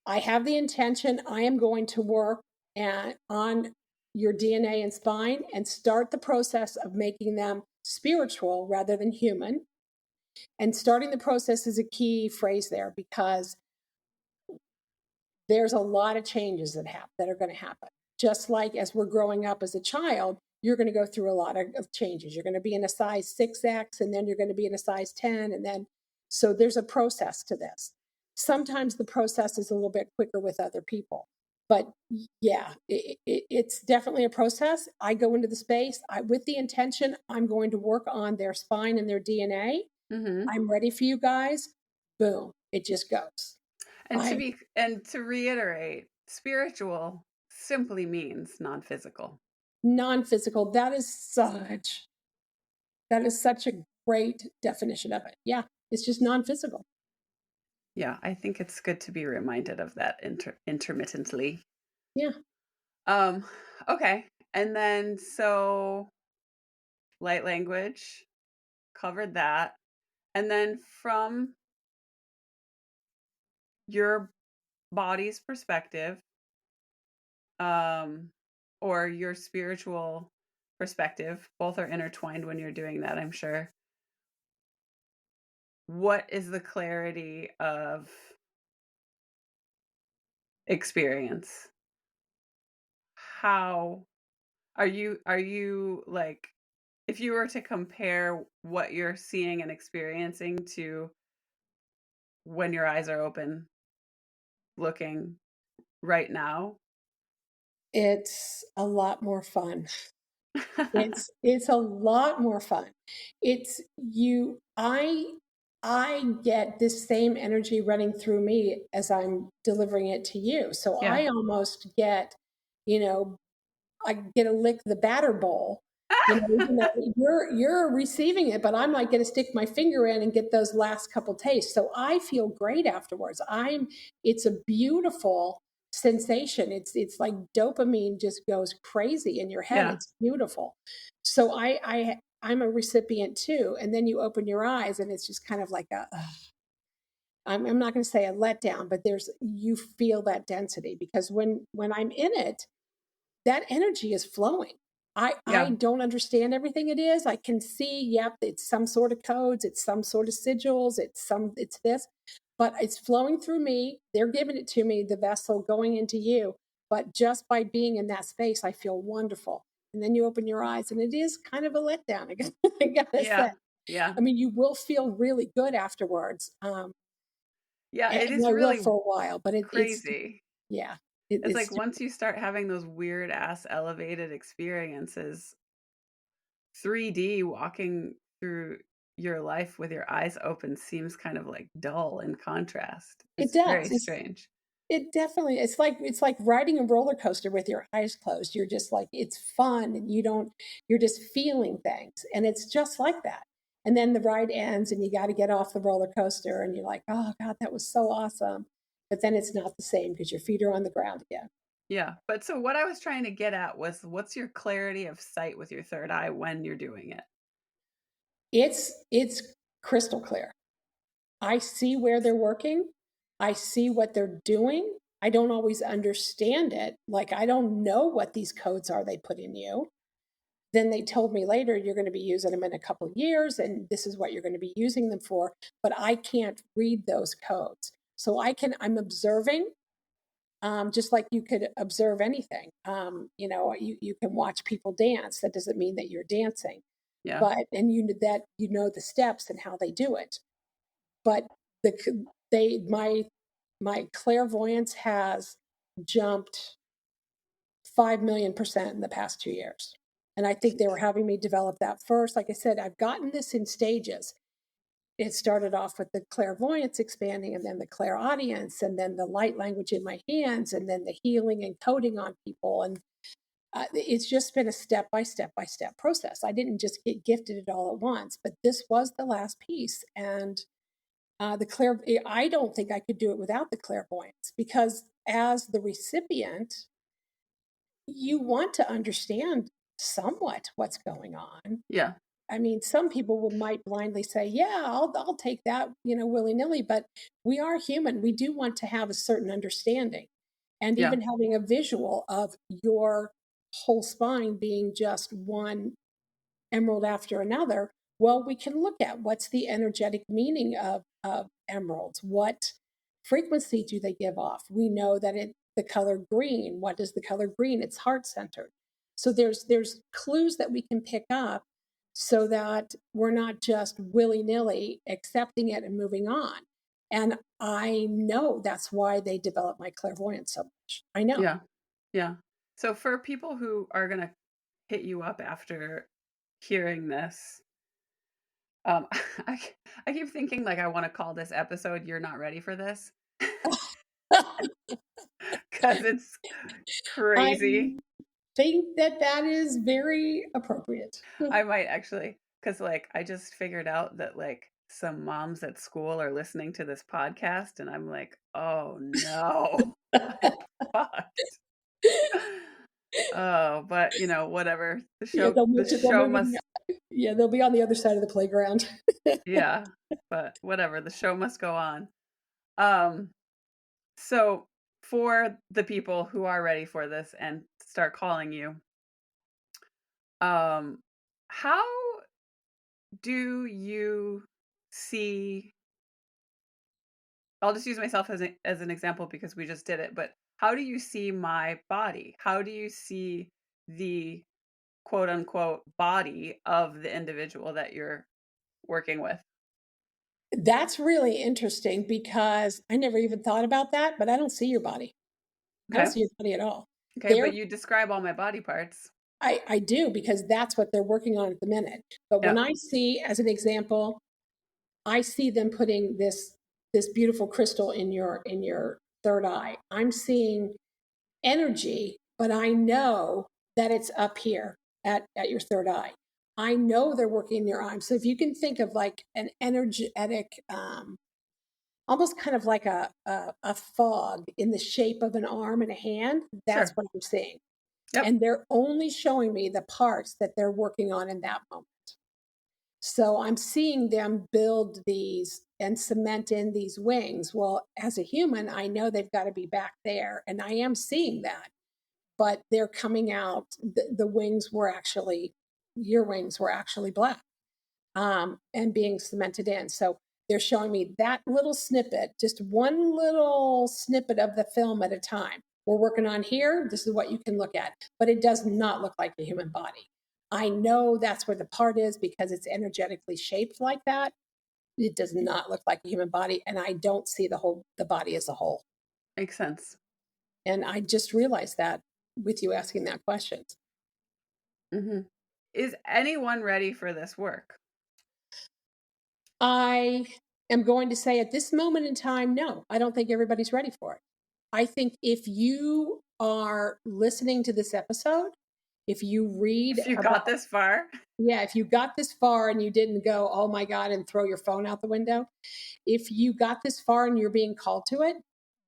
I have the intention I am going to work on your DNA and spine and start the process of making them spiritual rather than human. And starting the process is a key phrase there because there's a lot of changes that are going to happen. Just like as we're growing up as a child, you're going to go through a lot of changes. You're going to be in a size 6X and then you're going to be in a size 10. And then, so there's a process to this. Sometimes the process is a little bit quicker with other people. But yeah, it's definitely a process. I go into the space with the intention I'm going to work on their spine and their DNA. Mhm. I'm ready for you guys. Boom, it just goes. I And to reiterate, spiritual simply means non-physical. non-physical. That is such a great definition of it. Yeah, it's just non-physical. Yeah, I think it's good to be reminded of that intermittently. Yeah. Um, okay. And then so light language, covered that. And then from your body's perspective, um, or your spiritual perspective, both are intertwined when you're doing that, I'm sure. What is the clarity of experience? How are you like if you were to compare what you're seeing and experiencing to when your eyes are open looking right now? It's a lot more fun. It's a lot more fun. It's you I get this same energy running through me as I'm delivering it to you. So Yeah. I almost get, you know, I get to lick the batter bowl. You're receiving it, but I'm like going to stick my finger in and get those last couple tastes. So I feel great afterwards. It's a beautiful sensation. It's like dopamine just goes crazy in your head. Yeah. It's beautiful. So I'm a recipient too. And then you open your eyes and it's just kind of like I'm not going to say a letdown, but you feel that density because when I'm in it, that energy is flowing. I Yeah. don't understand everything it is. I can see, yep, it's some sort of codes, it's some sort of sigils, it's this, but it's flowing through me. They're giving it to me, the vessel going into you. But just by being in that space, I feel wonderful. And then you open your eyes, and it is kind of a letdown. I gotta say. Yeah. Yeah. I mean, you will feel really good afterwards, Yeah, it and is I will really for a while. But it's crazy. yeah, It's like once you start having those weird ass elevated experiences, 3D walking through your life with your eyes open seems kind of like dull in contrast. It It's very does. strange. It definitely it's like riding a roller coaster with your eyes closed. You're just like it's fun and you're just feeling things and it's just like that. And then the ride ends and you got to get off the roller coaster and you're like, "Oh god, that was so awesome." But then it's not the same because your feet are on the ground again. Yeah. But so what I was trying to get at was what's your clarity of sight with your third eye when you're doing it? It's crystal clear. I see where they're working. I see what they're doing. I don't always understand it. Like I don't know what these codes are they put in you. Then they told me later you're going to be using them in a couple of years and this is what you're going to be using them for, but I can't read those codes. So I'm observing, just like you could observe anything. You can watch people dance. That doesn't mean that you're dancing, Yeah. but and you know the steps and how they do it. But my clairvoyance has jumped 5,000,000% in the past 2 years. And I think they were having me develop that first. Like I said, I've gotten this in stages. It started off with the clairvoyance expanding, and then the clairaudience, and then the light language in my hands, and then the healing and coding on people. And it's just been a step by step by step process. I didn't just get gifted it all at once, but this was the last piece. And I don't think I could do it without the clairvoyance because as the recipient, you want to understand somewhat what's going on. Yeah. I mean, some people might blindly say, "Yeah, I'll take that," willy nilly. But we are human. We do want to have a certain understanding, and Yeah. even having a visual of your whole spine being just one emerald after another. Well, we can look at what's the energetic meaning of emeralds. What frequency do they give off? We know that the color green. What is the color green? It's heart centered. So there's clues that we can pick up so that we're not just willy nilly accepting it and moving on. And I know that's why they developed my clairvoyance so much. I know. Yeah. Yeah. So for people who are going to hit you up after hearing this, um, I, I keep thinking like I want to call this episode "You're Not Ready for This" because it's I crazy. think that that is very appropriate. I might actually, because like I just figured out that like some moms at school are listening to this podcast, and I'm like, oh no, I'm fucked. Oh, but whatever. The Yeah, show, the show must, they'll be on the other side of the playground. yeah. But whatever, the show must go on. Um, so for the people who are ready for this and start calling you, um, how do you see I'll just use myself as an example because we just did it, but how do you see my body? How do you see the quote unquote body of the individual that you're working with? That's really interesting because I never even thought about that, but I don't see your body. I don't Okay. see your body at all. Okay, They're but you describe all my body parts. I do because that's what they're working on at the minute. But when Yeah, I see, as an example, I see them putting this beautiful crystal in your third eye. I'm seeing energy, but I know that it's up here at your third eye. I know they're working in your arm. So if you can think of like an energetic, almost kind of like a fog in the shape of an arm and a hand, that's sure. what I'm seeing. Yep. And they're only showing me the parts that they're working on in that moment. So I'm seeing them build these and cement in these wings. Well, as a human, I know they've got to be back there. And I am seeing that, but they're coming out. The wings were actually, your wings were actually black, and being cemented in. So they're showing me that little snippet, just one little snippet of the film at a time. We're working on here. This is what you can look at, but it does not look like the human body. I know that's where the part is because it's energetically shaped like that. It does not look like a human body, and I don't see the body as a whole. Makes sense. And I just realized that with you asking that question. Hmm. Is anyone ready for this work? I am going to say at this moment in time, no, I don't think everybody's ready for it. I think if you are listening to this episode, if you read If you about, got this far. yeah, if you got this far and you didn't go, oh my God, and throw your phone out the window, if you got this far and you're being called to it,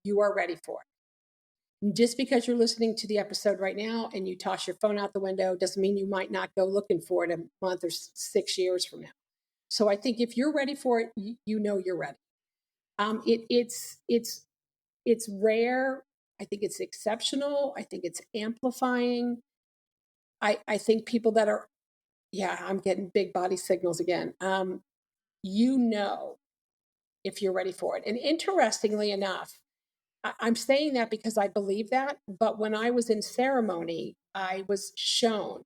you are ready for it. Just because you're listening to the episode right now and you toss your phone out the window doesn't mean you might not go looking for it a month or 6 years from now. So I think if you're ready for it, you know you're ready. It's rare. I think it's exceptional. I think it's amplifying. I think people that are, yeah, I'm getting big body signals again. You know if you're ready for it. And interestingly enough, I'm saying that because I believe that. But when I was in ceremony, I was shown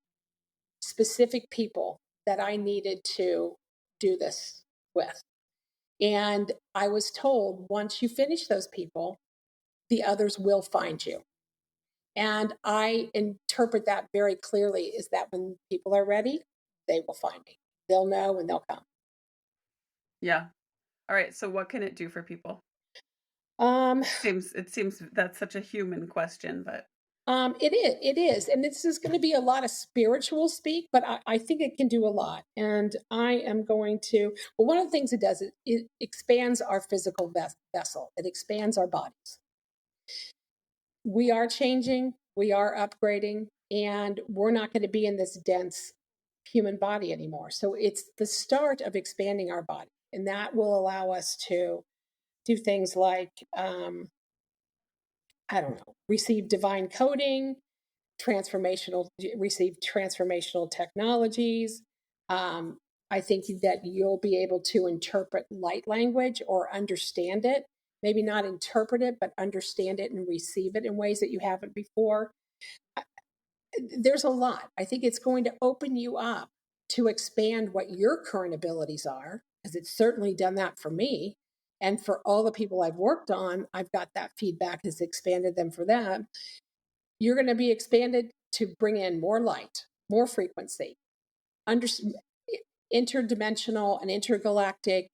specific people that I needed to do this with. And I was told once you finish those people, the others will find you. And I interpret that very clearly is that when people are ready, they will find me. They'll know and they'll come. Yeah. All right. So what can it do for people? Um, It seems that's such a human question, but it is. And this is going to be a lot of spiritual speak, but I think it can do a lot. And I am going to, well, one of the things it does, it expands our physical vessel. It expands our bodies. We are changing, we are upgrading, and we're not going to be in this dense human body anymore. So it's the start of expanding our body. And that will allow us to do things like, I don't know, receive divine coding, receive transformational technologies. Um, I think that you'll be able to interpret light language or understand it. Maybe not interpret it, but understand it and receive it in ways that you haven't before. There's a lot. I think it's going to open you up to expand what your current abilities are, because it's certainly done that for me. And for all the people I've worked on, I've got that feedback has expanded them for them. You're going to be expanded to bring in more light, more frequency, under, interdimensional and intergalactic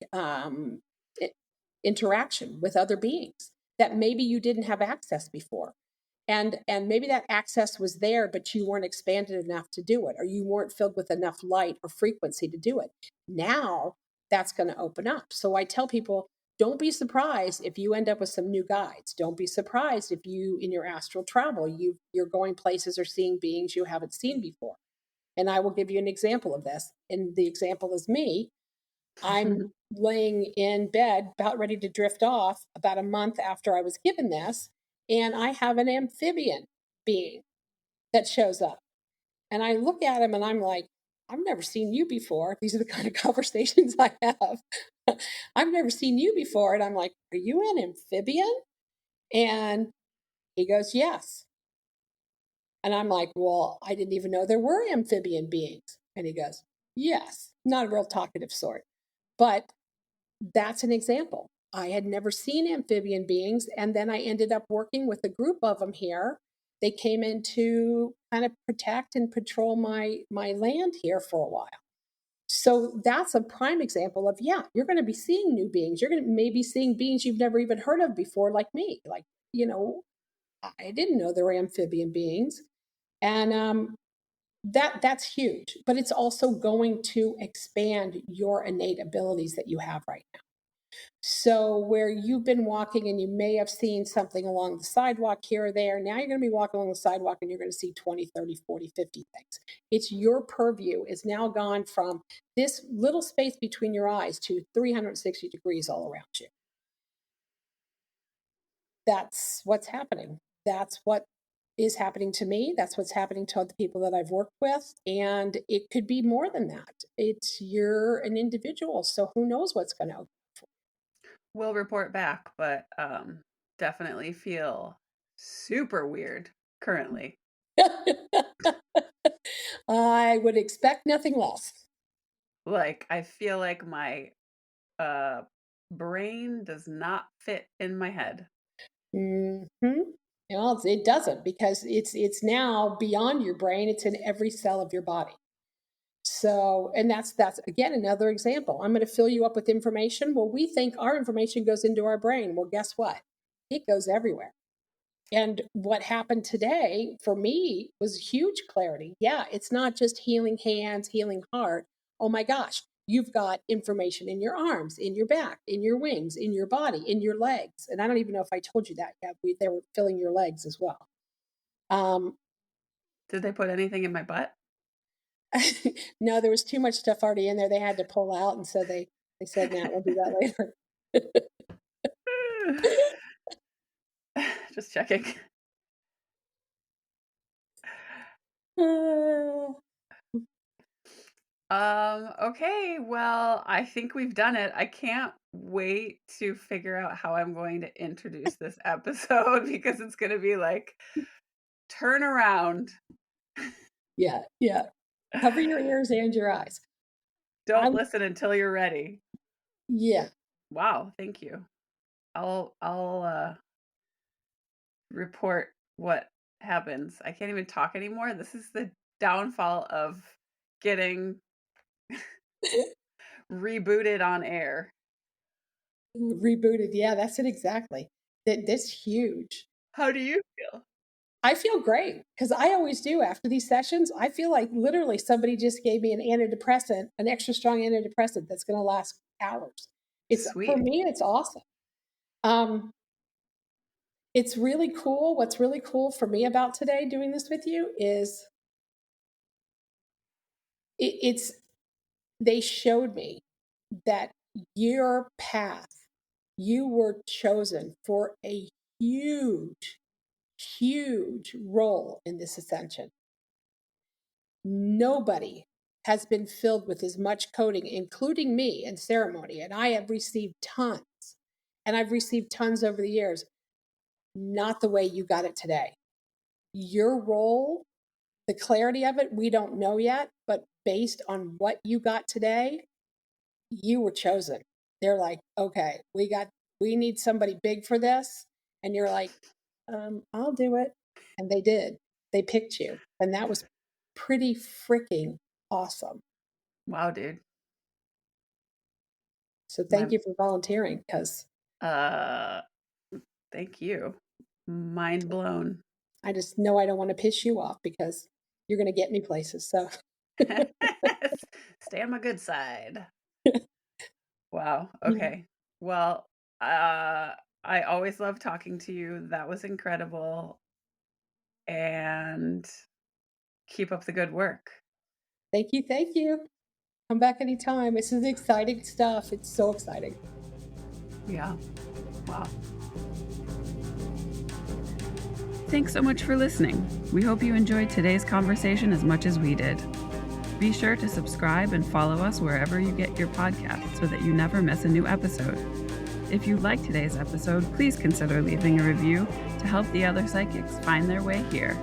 interaction with other beings that maybe you didn't have access before. And maybe that access was there, but you weren't expanded enough to do it, or you weren't filled with enough light or frequency to do it. Now that's going to open up. So I tell people, don't be surprised if you end up with some new guides. Don't be surprised if you, in your astral travel, you're going places or seeing beings you haven't seen before. And I will give you an example of this. And the example is me. I'm laying in bed, about ready to drift off, about a month after I was given this, and I have an amphibian being that shows up. And I look at him and I'm like, I've never seen you before. These are the kind of conversations I have. I've never seen you before. And I'm like, are you an amphibian? And he goes, yes. And I'm like, well, I didn't even know there were amphibian beings. And he goes, yes, not a real talkative sort. But that's an example. I had never seen amphibian beings. And then I ended up working with a group of them here. They came in to kind of protect and patrol my land here for a while. So that's a prime example of, yeah, you're going to be seeing new beings. You're going to maybe seeing beings you've never even heard of before, like me. Like, I didn't know there were amphibian beings. And that's huge. But it's also going to expand your innate abilities that you have right now. So, where you've been walking and you may have seen something along the sidewalk here or there, now you're going to be walking along the sidewalk and you're going to see 20, 30, 40, 50 things. It's your purview is now gone from this little space between your eyes to 360 degrees all around you. That's what's happening. That's what is happening to me. That's what's happening to other people that I've worked with. And it could be more than that. You're an individual. So, who knows what's going to we'll report back, but definitely feel super weird currently. I would expect nothing less. Like I feel like my uh brain does not fit in my head. Hmm. Well, it doesn't because it's now beyond your brain. It's in every cell of your body. So, and that's again another example. I'm going to fill you up with information. Well, we think our information goes into our brain. Well, guess what? It goes everywhere. And what happened today for me was huge clarity. Yeah, it's not just healing hands, healing heart. Oh my gosh, you've got information in your arms, in your back, in your wings, in your body, in your legs. And I don't even know if I told you that yet. They were filling your legs as well. Did they put anything in my butt? No, there was too much stuff already in there. They had to pull out, and so they said, "Nah, we'll do that later." Just checking. Okay, well, I think we've done it. I can't wait to figure out how I'm going to introduce this episode because it's going to be like turn around. Yeah, yeah. Cover your ears and your eyes. Don't listen until you're ready. Yeah. Wow, thank you. I'll report what happens. I can't even talk anymore. This is the downfall of getting rebooted on air. Rebooted. Yeah, that's it exactly. That's huge. How do you feel? I feel great because I always do after these sessions. I feel like literally somebody just gave me an antidepressant, an extra strong antidepressant that's going to last hours. It's Sweet. For me, it's awesome. It's really cool. What's really cool for me about today doing this with you is they showed me that your path, you were chosen for a huge, huge role in this ascension. Nobody has been filled with as much coding, including me and ceremony, and I have received tons. And I've received tons over the years. Not the way you got it today. Your role, the clarity of it, we don't know yet, but based on what you got today, you were chosen. They're like, okay, we need somebody big for this. And you're like, I'll do it. And they did. They picked you. And that was pretty freaking awesome. Wow, dude. So thank you for volunteering because thank you. Mind blown. I just know I don't want to piss you off because you're going to get me places. So stay on my good side. Wow. Okay. Well, I always love talking to you. That was incredible. And keep up the good work. Thank you. Thank you. Come back anytime. This is exciting stuff. It's so exciting. Yeah. Wow. Thanks so much for listening. We hope you enjoyed today's conversation as much as we did. Be sure to subscribe and follow us wherever you get your podcasts so that you never miss a new episode. If you liked today's episode, please consider leaving a review to help the other psychics find their way here.